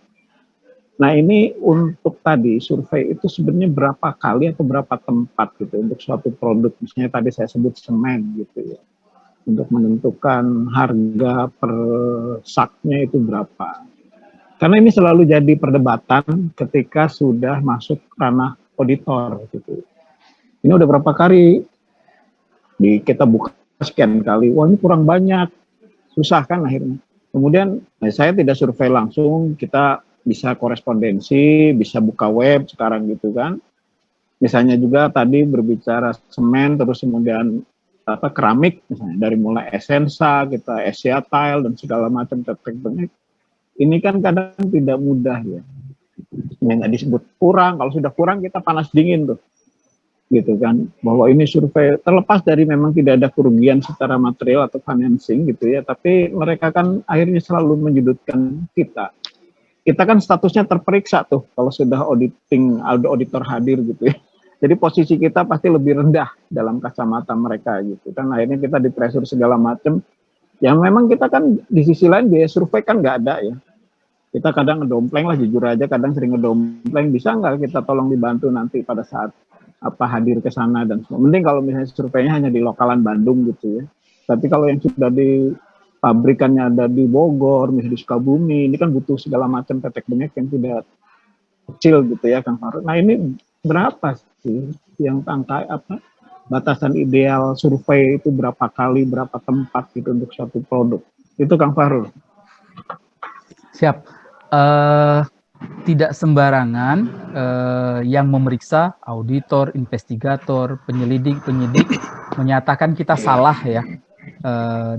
Nah ini untuk tadi survei itu sebenarnya berapa kali atau berapa tempat gitu untuk suatu produk, misalnya tadi saya sebut semen gitu ya, untuk menentukan harga per saknya itu berapa. Karena ini selalu jadi perdebatan ketika sudah masuk ranah auditor gitu. Ini udah berapa kali kita buka sekian kali, wah ini kurang banyak, susah kan akhirnya. Kemudian saya tidak survei langsung, kita bisa korespondensi, bisa buka web sekarang gitu kan. Misalnya juga tadi berbicara semen, terus kemudian keramik, misalnya dari mulai Essensa, kita Asia Tile dan segala macam teknik. Ini kan kadang tidak mudah ya. Yang nggak disebut kurang, kalau sudah kurang kita panas dingin tuh. Gitu kan, bahwa ini survei terlepas dari memang tidak ada kerugian secara material atau financing gitu ya, tapi mereka kan akhirnya selalu menyudutkan kita. Kita kan statusnya terperiksa tuh kalau sudah auditor hadir gitu ya. Jadi posisi kita pasti lebih rendah dalam kacamata mereka gitu kan. Akhirnya kita di pressure segala macam. Ya memang kita kan di sisi lain biaya survei kan nggak ada ya. Kita kadang ngedompleng lah, jujur aja kadang sering ngedompleng, bisa nggak kita tolong dibantu nanti pada saat hadir ke sana dan semua. Mending kalau misalnya surveinya hanya di lokalan Bandung gitu ya. Tapi kalau yang sudah di pabrikannya ada di Bogor, misalnya di Sukabumi, ini kan butuh segala macam tetek bengek yang tidak kecil gitu ya Kang Farul. Nah ini berapa sih yang angka batasan ideal survei itu berapa kali, berapa tempat gitu untuk suatu produk? Itu Kang Farul. Siap. Tidak sembarangan yang memeriksa, auditor, investigator, penyidik menyatakan kita salah ya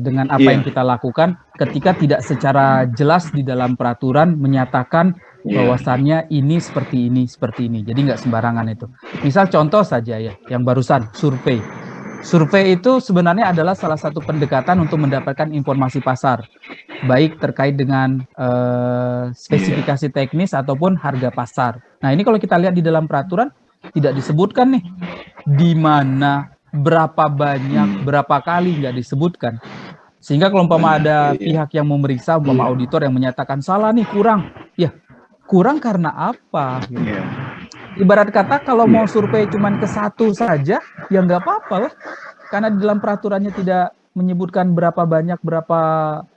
dengan apa yang kita lakukan ketika tidak secara jelas di dalam peraturan menyatakan bahwasannya ini seperti ini. Jadi nggak sembarangan itu. Misal contoh saja ya, yang barusan survei. Survei itu sebenarnya adalah salah satu pendekatan untuk mendapatkan informasi pasar, baik terkait dengan spesifikasi teknis ataupun harga pasar. Nah ini kalau kita lihat di dalam peraturan tidak disebutkan nih di mana, berapa banyak, berapa kali, nggak disebutkan. Sehingga kalau umpama ada pihak yang memeriksa, umpama auditor yang menyatakan salah nih, kurang, ya kurang karena apa? Gitu. Ibarat kata kalau mau survei cuman ke satu saja, ya nggak apa-apa lah. Karena di dalam peraturannya tidak menyebutkan berapa banyak, berapa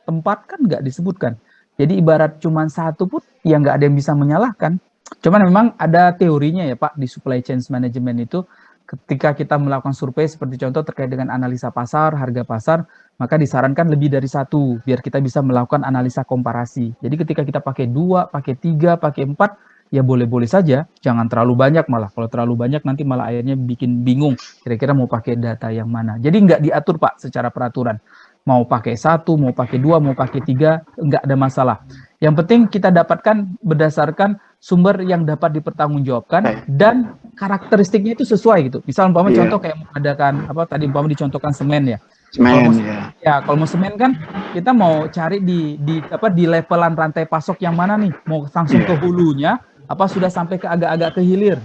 tempat, kan nggak disebutkan. Jadi ibarat cuman satu pun, ya nggak ada yang bisa menyalahkan. Cuman memang ada teorinya ya Pak, di supply chain management itu, ketika kita melakukan survei seperti contoh terkait dengan analisa pasar, harga pasar, maka disarankan lebih dari satu, biar kita bisa melakukan analisa komparasi. Jadi ketika kita pakai 2, pakai 3, pakai 4, ya boleh-boleh saja, jangan terlalu banyak malah. Kalau terlalu banyak nanti malah akhirnya bikin bingung, kira-kira mau pakai data yang mana. Jadi nggak diatur Pak secara peraturan. Mau pakai 1, mau pakai 2, mau pakai 3, nggak ada masalah. Yang penting kita dapatkan berdasarkan sumber yang dapat dipertanggungjawabkan dan karakteristiknya itu sesuai gitu. Misal umpama contoh kayak mengadakan tadi umpama dicontohkan semen ya. Semen ya. Kalau mau semen kan kita mau cari di levelan rantai pasok yang mana nih? Mau langsung ke hulunya apa sudah sampai ke agak-agak ke hilir?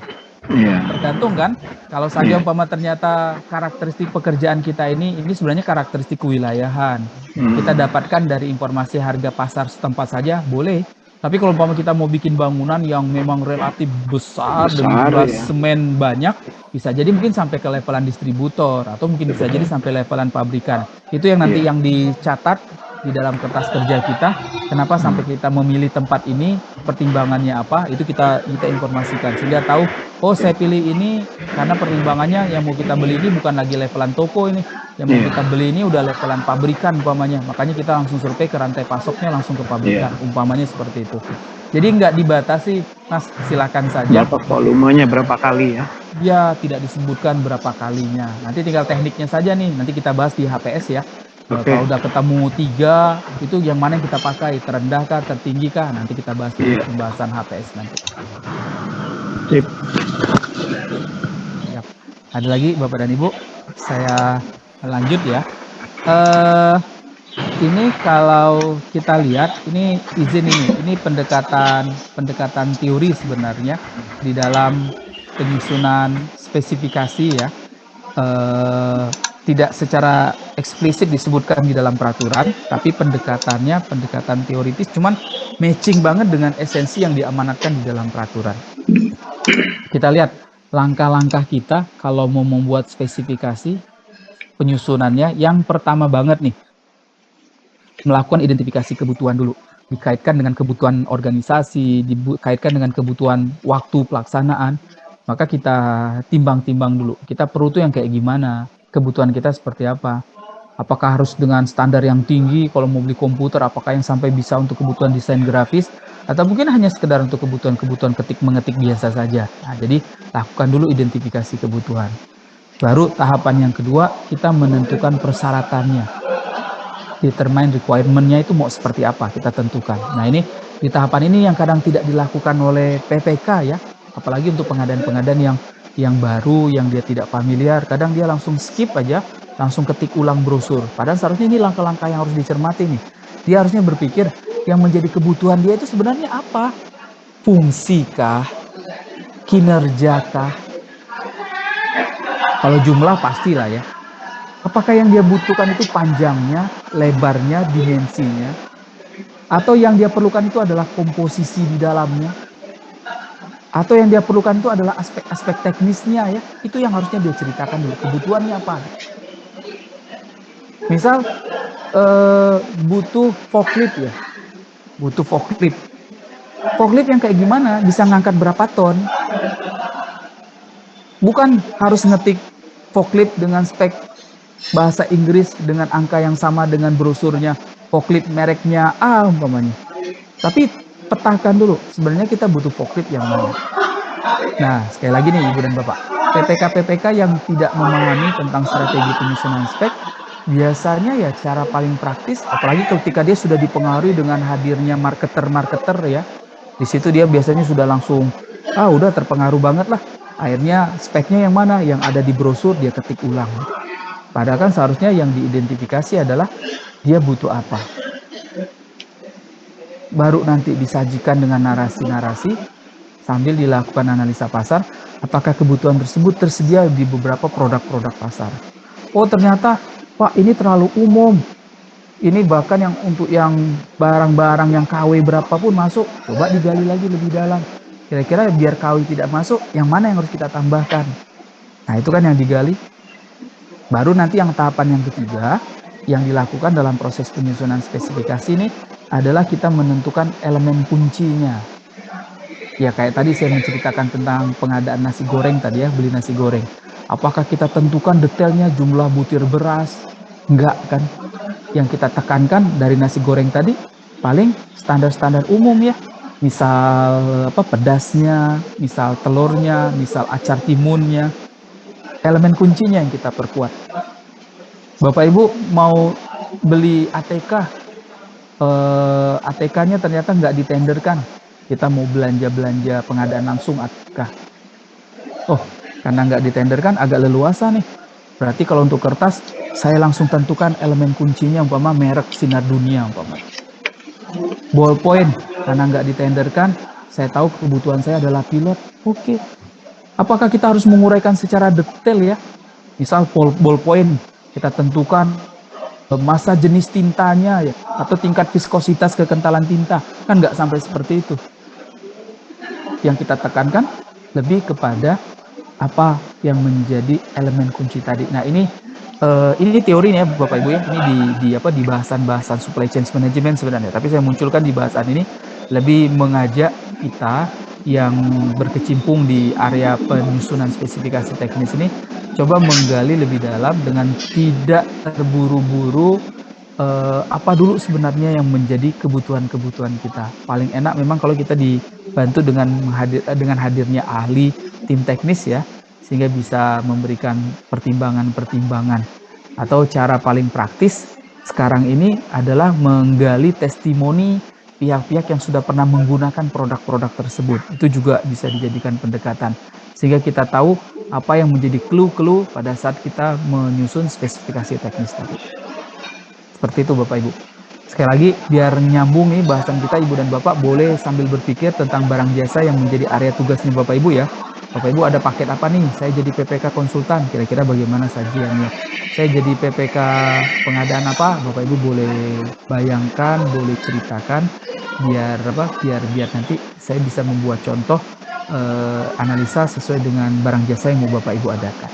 Tergantung kan. Kalau saja umpama ternyata karakteristik pekerjaan kita ini sebenarnya karakteristik kewilayahan. Kita dapatkan dari informasi harga pasar setempat saja boleh. Tapi kalau umpama kita mau bikin bangunan yang memang relatif besar dengan jumlah semen banyak, bisa jadi mungkin sampai ke levelan distributor atau mungkin bisa jadi sampai levelan pabrikan. Itu yang nanti yang dicatat di dalam kertas kerja kita. Kenapa sampai kita memilih tempat ini, pertimbangannya apa, itu kita informasikan sehingga tahu, oh saya pilih ini karena pertimbangannya yang mau kita beli ini bukan lagi levelan toko ini, Yang mau kita beli ini udah levelan pabrikan umpamanya, makanya kita langsung survei ke rantai pasoknya langsung ke pabrikan, umpamanya seperti itu. Jadi nggak dibatasi, Mas, silakan saja. Berapa volumenya, berapa kali ya? Ya, tidak disebutkan berapa kalinya. Nanti tinggal tekniknya saja nih, nanti kita bahas di HPS ya. Kalau udah ketemu 3, itu yang mana yang kita pakai, terendah kah, tertinggi kah, nanti kita bahas di pembahasan HPS nanti. Sip. Ya. Ada lagi Bapak dan Ibu, saya lanjut ya. Ini kalau kita lihat, ini izin ini pendekatan teori sebenarnya di dalam penyusunan spesifikasi ya. Tidak secara eksplisit disebutkan di dalam peraturan, tapi pendekatan teoritis, cuman matching banget dengan esensi yang diamanatkan di dalam peraturan. Kita lihat langkah-langkah kita kalau mau membuat spesifikasi penyusunannya. Yang pertama banget nih, melakukan identifikasi kebutuhan dulu, dikaitkan dengan kebutuhan organisasi, dikaitkan dengan kebutuhan waktu pelaksanaan. Maka kita timbang-timbang dulu, kita perlu tuh yang kayak gimana, kebutuhan kita seperti apa, apakah harus dengan standar yang tinggi kalau mau beli komputer, apakah yang sampai bisa untuk kebutuhan desain grafis, atau mungkin hanya sekedar untuk kebutuhan mengetik biasa saja. Nah, jadi lakukan dulu identifikasi kebutuhan. Baru tahapan yang kedua, kita menentukan persyaratannya, determine requirement-nya itu mau seperti apa, kita tentukan. Nah, ini di tahapan ini yang kadang tidak dilakukan oleh PPK ya, apalagi untuk pengadaan-pengadaan yang baru, yang dia tidak familiar, kadang dia langsung skip aja, langsung ketik ulang brosur. Padahal seharusnya ini langkah-langkah yang harus dicermati nih. Dia harusnya berpikir yang menjadi kebutuhan dia itu sebenarnya apa? Fungsikah? Kinerjakah? Kalau jumlah pastilah ya. Apakah yang dia butuhkan itu panjangnya, lebarnya, dimensinya? Atau yang dia perlukan itu adalah komposisi di dalamnya? Atau yang dia perlukan itu adalah aspek-aspek teknisnya ya? Itu yang harusnya dia ceritakan dulu. Kebutuhannya apa? Misal butuh forklift ya? Butuh forklift. Forklift yang kayak gimana? Bisa ngangkat berapa ton? Bukan harus ngetik forklift dengan spek bahasa Inggris dengan angka yang sama dengan brosurnya, forklift mereknya A umpamanya. Tapi petakan dulu, sebenarnya kita butuh forklift yang mana. Nah, sekali lagi nih Ibu dan Bapak, PPK-PPK yang tidak memahami tentang strategi penyusunan spek, biasanya ya cara paling praktis, apalagi ketika dia sudah dipengaruhi dengan hadirnya marketer-marketer ya, di situ dia biasanya sudah langsung, udah terpengaruh banget lah, akhirnya speknya yang mana, yang ada di brosur dia ketik ulang. Padahal kan seharusnya yang diidentifikasi adalah dia butuh apa. Baru nanti disajikan dengan narasi-narasi sambil dilakukan analisa pasar, apakah kebutuhan tersebut tersedia di beberapa produk-produk pasar. Oh ternyata Pak ini terlalu umum, ini bahkan yang untuk yang barang-barang yang KW berapapun masuk, coba digali lagi lebih dalam. Kira-kira biar KW tidak masuk, yang mana yang harus kita tambahkan. Nah itu kan yang digali. Baru nanti yang tahapan yang ketiga, yang dilakukan dalam proses penyusunan spesifikasi ini adalah kita menentukan elemen kuncinya. Ya kayak tadi saya menceritakan tentang pengadaan nasi goreng tadi ya, beli nasi goreng. Apakah kita tentukan detailnya jumlah butir beras? Enggak kan. Yang kita tekankan dari nasi goreng tadi paling standar-standar umum ya. Misal pedasnya, misal telurnya, misal acar timunnya. Elemen kuncinya yang kita perkuat. Bapak Ibu mau beli ATK, ATK-nya ternyata nggak ditenderkan. Kita mau belanja pengadaan langsung ATK. Oh, karena nggak ditenderkan agak leluasa nih. Berarti kalau untuk kertas, saya langsung tentukan elemen kuncinya, umpama merek Sinar Dunia, umpama. Ballpoint, karena nggak ditenderkan, saya tahu kebutuhan saya adalah pilot. Oke. Apakah kita harus menguraikan secara detail ya? Misal ballpoint, kita tentukan masa jenis tintanya ya, atau tingkat viskositas kekentalan tinta. Kan nggak sampai seperti itu. Yang kita tekankan lebih kepada apa yang menjadi elemen kunci tadi. Nah ini teori nih ya Bapak Ibu ya. Ini di bahasan supply chain management sebenarnya. Tapi saya munculkan di bahasan ini lebih mengajak kita yang berkecimpung di area penyusunan spesifikasi teknis ini coba menggali lebih dalam dengan tidak terburu-buru apa dulu sebenarnya yang menjadi kebutuhan-kebutuhan kita. Paling enak memang kalau kita dibantu dengan hadirnya ahli tim teknis ya, sehingga bisa memberikan pertimbangan-pertimbangan. Atau cara paling praktis sekarang ini adalah menggali testimoni pihak-pihak yang sudah pernah menggunakan produk-produk tersebut. Itu juga bisa dijadikan pendekatan. Sehingga kita tahu apa yang menjadi clue-clue pada saat kita menyusun spesifikasi teknis tadi. Seperti itu Bapak Ibu. Sekali lagi biar nyambung nih bahasan kita, Ibu dan Bapak boleh sambil berpikir tentang barang jasa yang menjadi area tugasnya Bapak Ibu ya. Bapak Ibu ada paket apa nih? Saya jadi PPK konsultan, kira-kira bagaimana sajiannya? Saya jadi PPK pengadaan apa? Bapak Ibu boleh bayangkan, boleh ceritakan biar nanti saya bisa membuat contoh analisa sesuai dengan barang jasa yang mau Bapak Ibu adakan.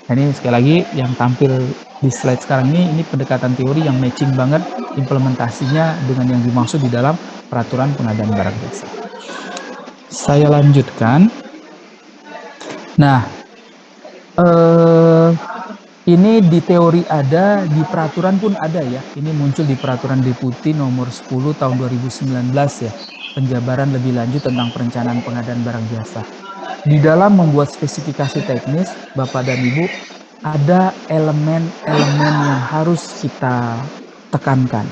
Nah, ini sekali lagi yang tampil di slide sekarang ini pendekatan teori yang matching banget implementasinya dengan yang dimaksud di dalam peraturan pengadaan barang jasa. Saya lanjutkan. Nah, ini di teori ada, di peraturan pun ada ya. Ini muncul di peraturan Deputi nomor 10 tahun 2019 ya. Penjabaran lebih lanjut tentang perencanaan pengadaan barang jasa. Di dalam membuat spesifikasi teknis, Bapak dan Ibu, ada elemen-elemen yang harus kita tekankan.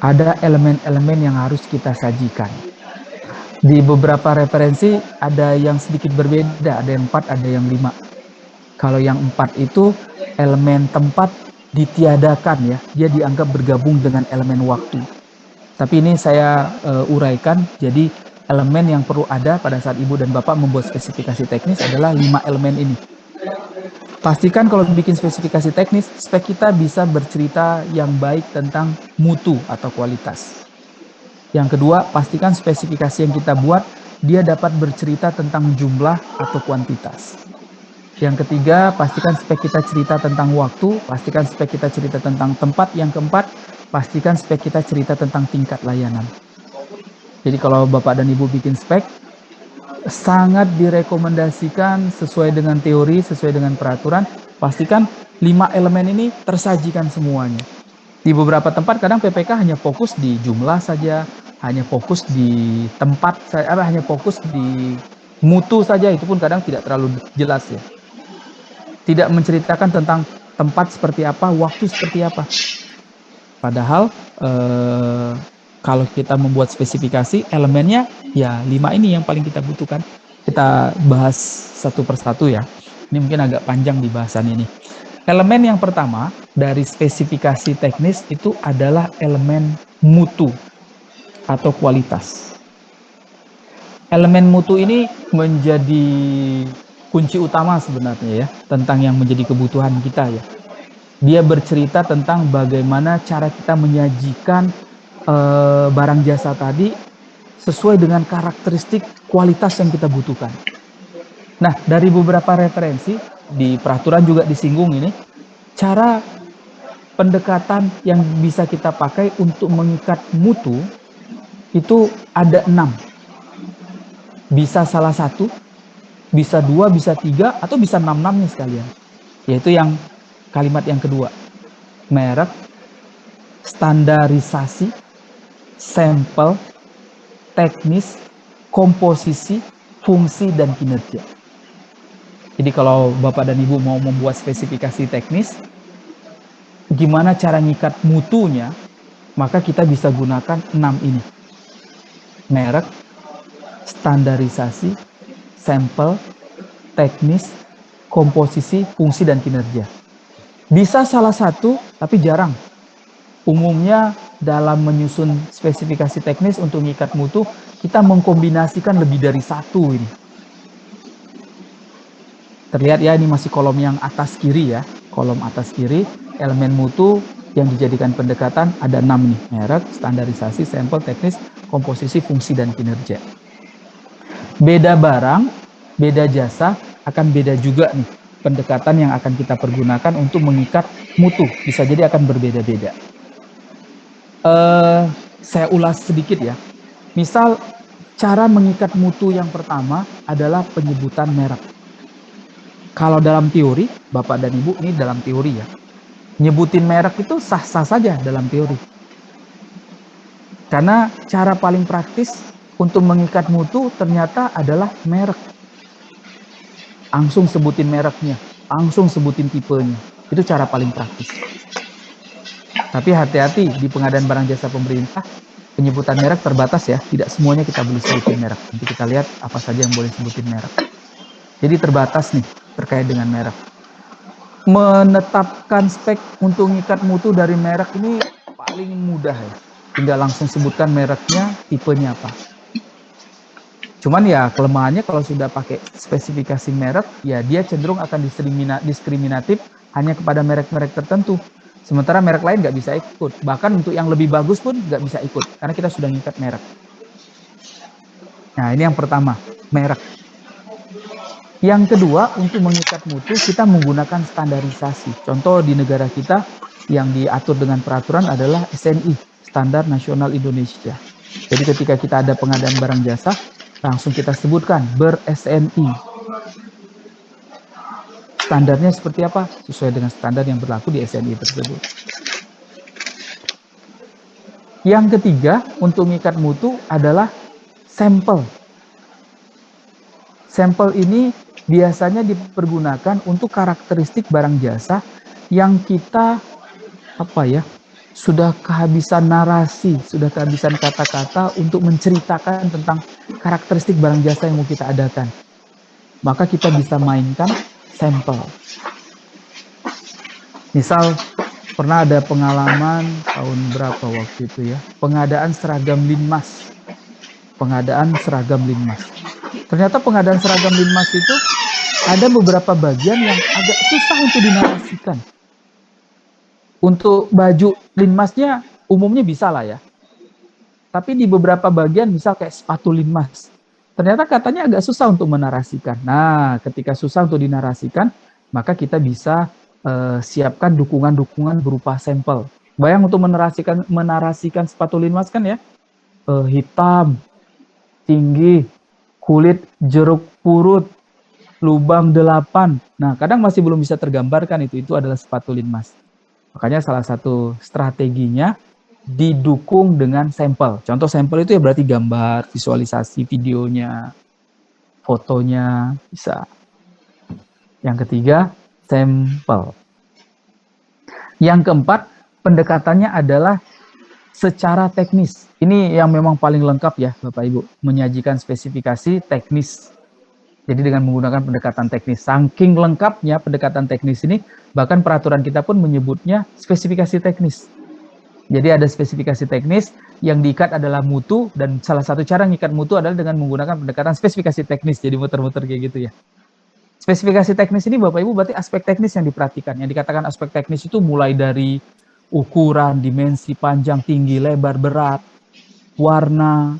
Ada elemen-elemen yang harus kita sajikan. Di beberapa referensi ada yang sedikit berbeda, ada yang 4, ada yang 5. Kalau yang 4 itu elemen tempat ditiadakan ya, dia dianggap bergabung dengan elemen waktu. Tapi ini saya uraikan, jadi elemen yang perlu ada pada saat Ibu dan Bapak membuat spesifikasi teknis adalah 5 elemen ini. Pastikan kalau bikin spesifikasi teknis, spek kita bisa bercerita yang baik tentang mutu atau kualitas. Yang kedua, pastikan spesifikasi yang kita buat, dia dapat bercerita tentang jumlah atau kuantitas. Yang ketiga, pastikan spek kita cerita tentang waktu, pastikan spek kita cerita tentang tempat. Yang keempat, pastikan spek kita cerita tentang tingkat layanan. Jadi kalau Bapak dan Ibu bikin spek, sangat direkomendasikan sesuai dengan teori, sesuai dengan peraturan, pastikan 5 elemen ini tersajikan semuanya. Di beberapa tempat kadang PPK hanya fokus di jumlah saja, hanya fokus di tempat, hanya fokus di mutu saja, itu pun kadang tidak terlalu jelas ya. Tidak menceritakan tentang tempat seperti apa, waktu seperti apa. Padahal kalau kita membuat spesifikasi, elemennya ya 5 ini yang paling kita butuhkan. Kita bahas satu persatu ya. Ini mungkin agak panjang di bahasan ini. Elemen yang pertama dari spesifikasi teknis itu adalah elemen mutu atau kualitas. Elemen mutu ini menjadi kunci utama sebenarnya ya, tentang yang menjadi kebutuhan kita ya. Dia bercerita tentang bagaimana cara kita menyajikan barang jasa tadi sesuai dengan karakteristik kualitas yang kita butuhkan. Nah, dari beberapa referensi, di peraturan juga disinggung ini, cara pendekatan yang bisa kita pakai untuk mengikat mutu itu ada 6. Bisa salah satu, bisa 2, bisa 3, atau bisa 6-6 nih sekalian. Yaitu yang kalimat yang kedua. Merek, standarisasi, sampel, teknis, komposisi, fungsi, dan kinerja. Jadi kalau Bapak dan Ibu mau membuat spesifikasi teknis, gimana cara ngikat mutunya, maka kita bisa gunakan 6 ini. Merek, standarisasi, sampel, teknis, komposisi, fungsi, dan kinerja. Bisa salah satu, tapi jarang. Umumnya dalam menyusun spesifikasi teknis untuk mengikat mutu, kita mengkombinasikan lebih dari 1 ini. Terlihat ya, ini masih kolom yang atas kiri ya. Kolom atas kiri, elemen mutu yang dijadikan pendekatan ada 6 nih. Merek, standarisasi, sampel, teknis, komposisi, fungsi, dan kinerja. Beda barang, beda jasa, akan beda juga nih pendekatan yang akan kita pergunakan untuk mengikat mutu. Bisa jadi akan berbeda-beda. Saya ulas sedikit ya. Misal, cara mengikat mutu yang pertama adalah penyebutan merek. Kalau dalam teori, Bapak dan Ibu, ini dalam teori ya, nyebutin merek itu sah-sah saja dalam teori. Karena cara paling praktis untuk mengikat mutu ternyata adalah merek. Langsung sebutin mereknya, langsung sebutin tipenya. Itu cara paling praktis. Tapi hati-hati di pengadaan barang jasa pemerintah, penyebutan merek terbatas ya. Tidak semuanya kita boleh sebutin merek. Nanti kita lihat apa saja yang boleh sebutin merek. Jadi terbatas nih terkait dengan merek. Menetapkan spek untuk mengikat mutu dari merek ini paling mudah ya. Tinggal langsung sebutkan mereknya, tipenya apa. Cuman ya kelemahannya kalau sudah pakai spesifikasi merek, ya dia cenderung akan diskriminatif hanya kepada merek-merek tertentu. Sementara merek lain nggak bisa ikut. Bahkan untuk yang lebih bagus pun nggak bisa ikut, karena kita sudah ngikat merek. Nah ini yang pertama, merek. Yang kedua, untuk mengikat mutu, kita menggunakan standarisasi. Contoh di negara kita yang diatur dengan peraturan adalah SNI, Standar Nasional Indonesia. Jadi ketika kita ada pengadaan barang jasa, langsung kita sebutkan ber-SNI. Standarnya seperti apa? Sesuai dengan standar yang berlaku di SNI tersebut. Yang ketiga, untuk mengikat mutu adalah sampel. Sampel ini biasanya dipergunakan untuk karakteristik barang jasa yang kita sudah kehabisan narasi, sudah kehabisan kata-kata untuk menceritakan tentang karakteristik barang jasa yang mau kita adakan. Maka kita bisa mainkan sampel. Misal pernah ada pengalaman tahun berapa waktu itu ya, pengadaan seragam Linmas. Ternyata pengadaan seragam Linmas itu ada beberapa bagian yang agak susah untuk dinarasikan. Untuk baju Linmasnya umumnya bisa lah ya. Tapi di beberapa bagian misal kayak sepatu Linmas, ternyata katanya agak susah untuk menarasikan. Nah, ketika susah untuk dinarasikan, maka kita bisa siapkan dukungan-dukungan berupa sampel. Bayang untuk menarasikan sepatu Linmas kan ya, hitam, tinggi, kulit jeruk purut, lubang 8. Nah, kadang masih belum bisa tergambarkan itu adalah sepatu Linmas. Makanya salah satu strateginya didukung dengan sampel. Contoh sampel itu ya berarti gambar, visualisasi videonya, fotonya bisa. Yang ketiga, sampel. Yang keempat, pendekatannya adalah secara teknis. Ini yang memang paling lengkap ya Bapak Ibu, menyajikan spesifikasi teknis. Jadi dengan menggunakan pendekatan teknis. Saking lengkapnya pendekatan teknis ini, bahkan peraturan kita pun menyebutnya spesifikasi teknis. Jadi ada spesifikasi teknis, yang diikat adalah mutu, dan salah satu cara mengikat mutu adalah dengan menggunakan pendekatan spesifikasi teknis. Jadi muter-muter kayak gitu ya. Spesifikasi teknis ini Bapak Ibu berarti aspek teknis yang diperhatikan. Yang dikatakan aspek teknis itu mulai dari ukuran, dimensi, panjang, tinggi, lebar, berat, warna,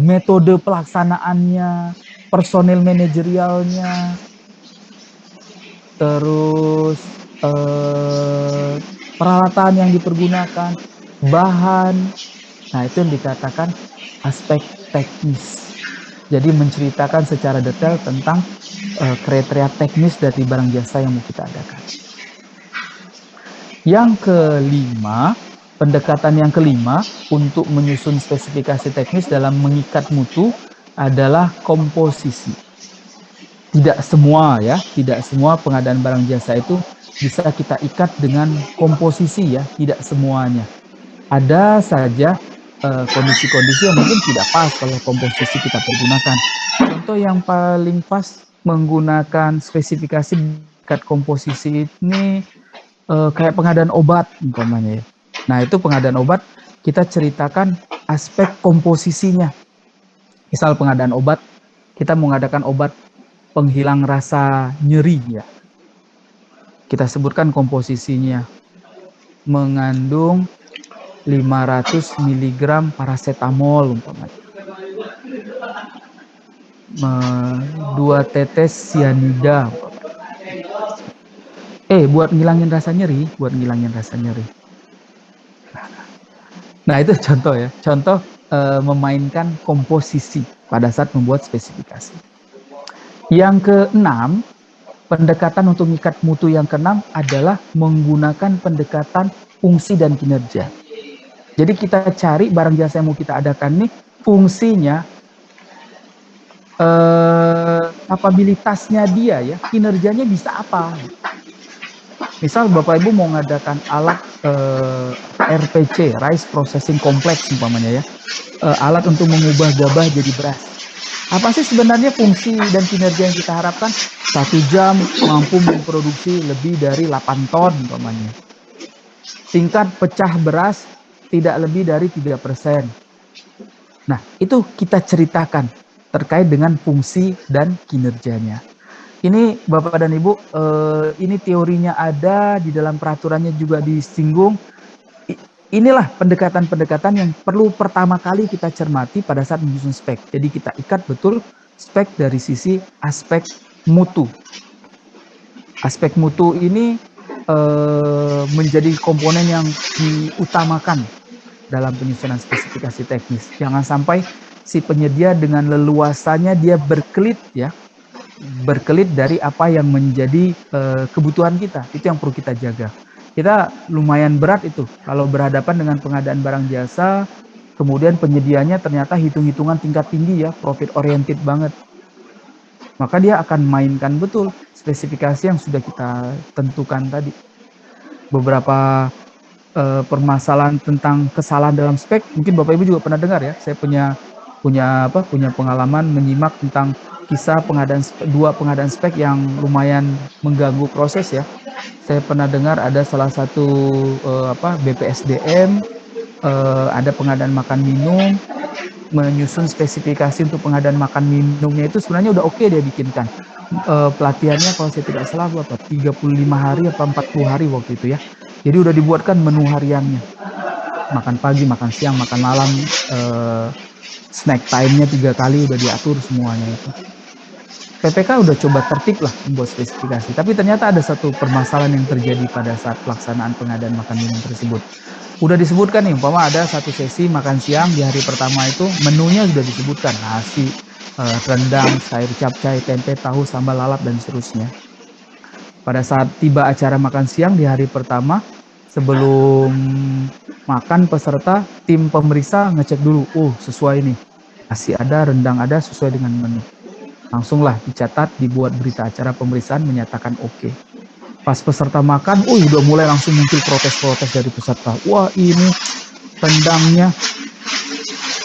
metode pelaksanaannya, personil manajerialnya, terus peralatan yang dipergunakan, bahan. Nah, itu yang dikatakan aspek teknis. Jadi menceritakan secara detail tentang kriteria teknis dari barang jasa yang mau kita adakan. Yang kelima, pendekatan yang kelima untuk menyusun spesifikasi teknis dalam mengikat mutu adalah komposisi. Tidak semua pengadaan barang jasa itu bisa kita ikat dengan komposisi ya, tidak semuanya. Ada saja kondisi-kondisi yang mungkin tidak pas kalau komposisi kita pergunakan. Contoh yang paling pas menggunakan spesifikasi ikat komposisi ini kayak pengadaan obat umpamanya ya. Nah, itu pengadaan obat, kita ceritakan aspek komposisinya. Misal pengadaan obat, kita mengadakan obat penghilang rasa nyeri ya. Kita sebutkan komposisinya. Mengandung 500 mg paracetamol umpamanya. 2 tetes sianida. Buat ngilangin rasa nyeri. Nah, itu contoh ya. Contoh memainkan komposisi pada saat membuat spesifikasi. Yang keenam, pendekatan untuk mengikat mutu yang keenam adalah menggunakan pendekatan fungsi dan kinerja. Jadi kita cari barang jasa yang mau kita adakan nih fungsinya, kapabilitasnya dia ya, kinerjanya bisa apa. Misal Bapak Ibu mau mengadakan alat RPC, Rice Processing Complex umpamanya ya, alat untuk mengubah gabah jadi beras. Apa sih sebenarnya fungsi dan kinerja yang kita harapkan? 1 jam mampu memproduksi lebih dari 8 ton umpamanya. Tingkat pecah beras tidak lebih dari 3%. Nah, itu kita ceritakan terkait dengan fungsi dan kinerjanya. Ini Bapak dan Ibu, ini teorinya ada, di dalam peraturannya juga disinggung. Inilah pendekatan-pendekatan yang perlu pertama kali kita cermati pada saat menyusun spek. Jadi kita ikat betul spek dari sisi aspek mutu. Aspek mutu ini menjadi komponen yang diutamakan dalam penyusunan spesifikasi teknis. Jangan sampai si penyedia dengan leluasanya dia berkelit ya, berkelit dari apa yang menjadi kebutuhan kita. Itu yang perlu kita jaga. Kita lumayan berat itu kalau berhadapan dengan pengadaan barang jasa, kemudian penyedianya ternyata hitung-hitungan tingkat tinggi ya, profit oriented banget. Maka dia akan mainkan betul spesifikasi yang sudah kita tentukan tadi. Beberapa permasalahan tentang kesalahan dalam spek, mungkin Bapak Ibu juga pernah dengar ya. Saya punya pengalaman menyimak tentang kisah dua pengadaan spek yang lumayan mengganggu proses ya. Saya pernah dengar ada salah satu BPSDM, ada pengadaan makan minum, menyusun spesifikasi untuk pengadaan makan minumnya itu sebenarnya udah oke dia bikinkan. Pelatihannya kalau saya tidak salah berapa? 35 hari atau 40 hari waktu itu ya. Jadi udah dibuatkan menu hariannya. Makan pagi, makan siang, makan malam, snack time-nya 3 kali udah diatur semuanya itu. PPK udah coba tertib lah membuat spesifikasi, tapi ternyata ada satu permasalahan yang terjadi pada saat pelaksanaan pengadaan makan minum tersebut. Udah disebutkan nih, umpama ada satu sesi makan siang di hari pertama itu menunya sudah disebutkan nasi, rendang, sayur capcay, tempe, tahu, sambal, lalap dan seterusnya. Pada saat tiba acara makan siang di hari pertama, sebelum makan peserta, tim pemeriksa ngecek dulu, sesuai nih, nasi ada, rendang ada, sesuai dengan menu. Langsunglah dicatat, dibuat berita acara pemeriksaan menyatakan oke. Pas peserta makan, udah mulai langsung muncul protes-protes dari peserta. Wah ini rendangnya,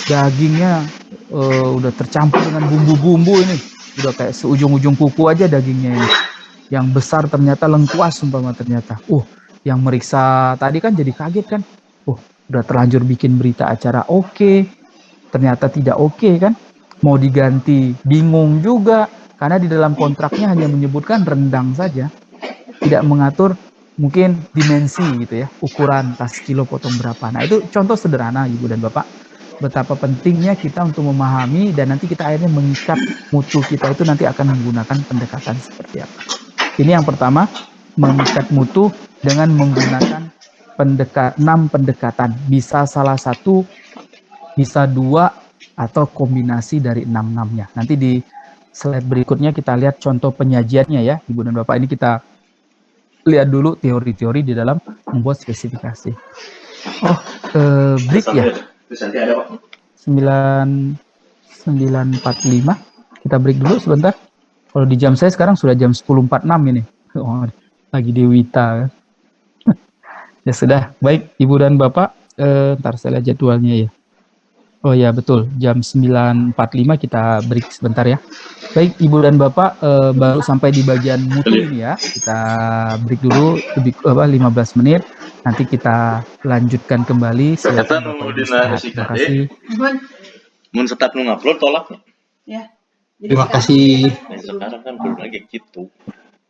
dagingnya udah tercampur dengan bumbu-bumbu ini. Udah kayak seujung-ujung kuku aja dagingnya ini. Yang besar ternyata lengkuas umpama ternyata. Yang meriksa tadi kan jadi kaget kan. Udah terlanjur bikin berita acara oke, ternyata tidak oke kan. Mau diganti bingung juga karena di dalam kontraknya hanya menyebutkan rendang saja, tidak mengatur mungkin dimensi gitu ya, ukuran tas kilo potong berapa. Nah itu contoh sederhana Ibu dan Bapak betapa pentingnya kita untuk memahami dan nanti kita akhirnya mengikat mutu kita itu nanti akan menggunakan pendekatan seperti apa. Ini yang pertama, mengikat mutu dengan menggunakan 6 pendekatan, bisa salah satu, bisa 2 atau kombinasi dari 6-6-nya. Nanti di slide berikutnya kita lihat contoh penyajiannya ya, Ibu dan Bapak. Ini kita lihat dulu teori-teori di dalam membuat spesifikasi. Break ya. 9.45. Kita break dulu sebentar. Kalau di jam saya sekarang sudah jam 10.46 ini. Lagi di Wita. Ya sudah, baik Ibu dan Bapak. Ntar saya lihat jadwalnya ya. Oh ya betul, jam 9.45 kita break sebentar ya. Baik Ibu dan Bapak, baru sampai di bagian mutu ini ya. Kita break dulu lebih 15 menit. Nanti kita lanjutkan kembali. Silakan Bapak Ibu istirahat. Terima kasih. Mun setap nu ngupload tolak. Ya. Terima kasih. Sekarang kan belum lagi gitu.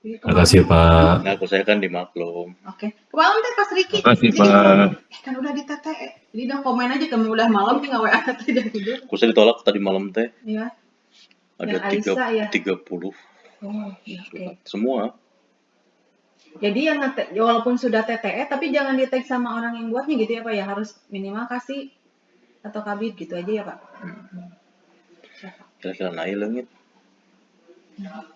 Terima kasih Pak. Nah, aku saya kan dimaklum. Oke. Kemarin teh pas Riki. Terima kasih Pak. Kan udah di TTE. Jadi udah komen aja kami udah malam nih WA teh udah tidur. Aku saya ditolak tadi malam teh. Iya. Ada 30. Iya, oke. Semua. Jadi yang walaupun sudah TTE tapi jangan di-tag sama orang yang buatnya gitu ya Pak ya, harus minimal kasih atau kabit gitu aja ya Pak. Kira-kira naik langit. Ya.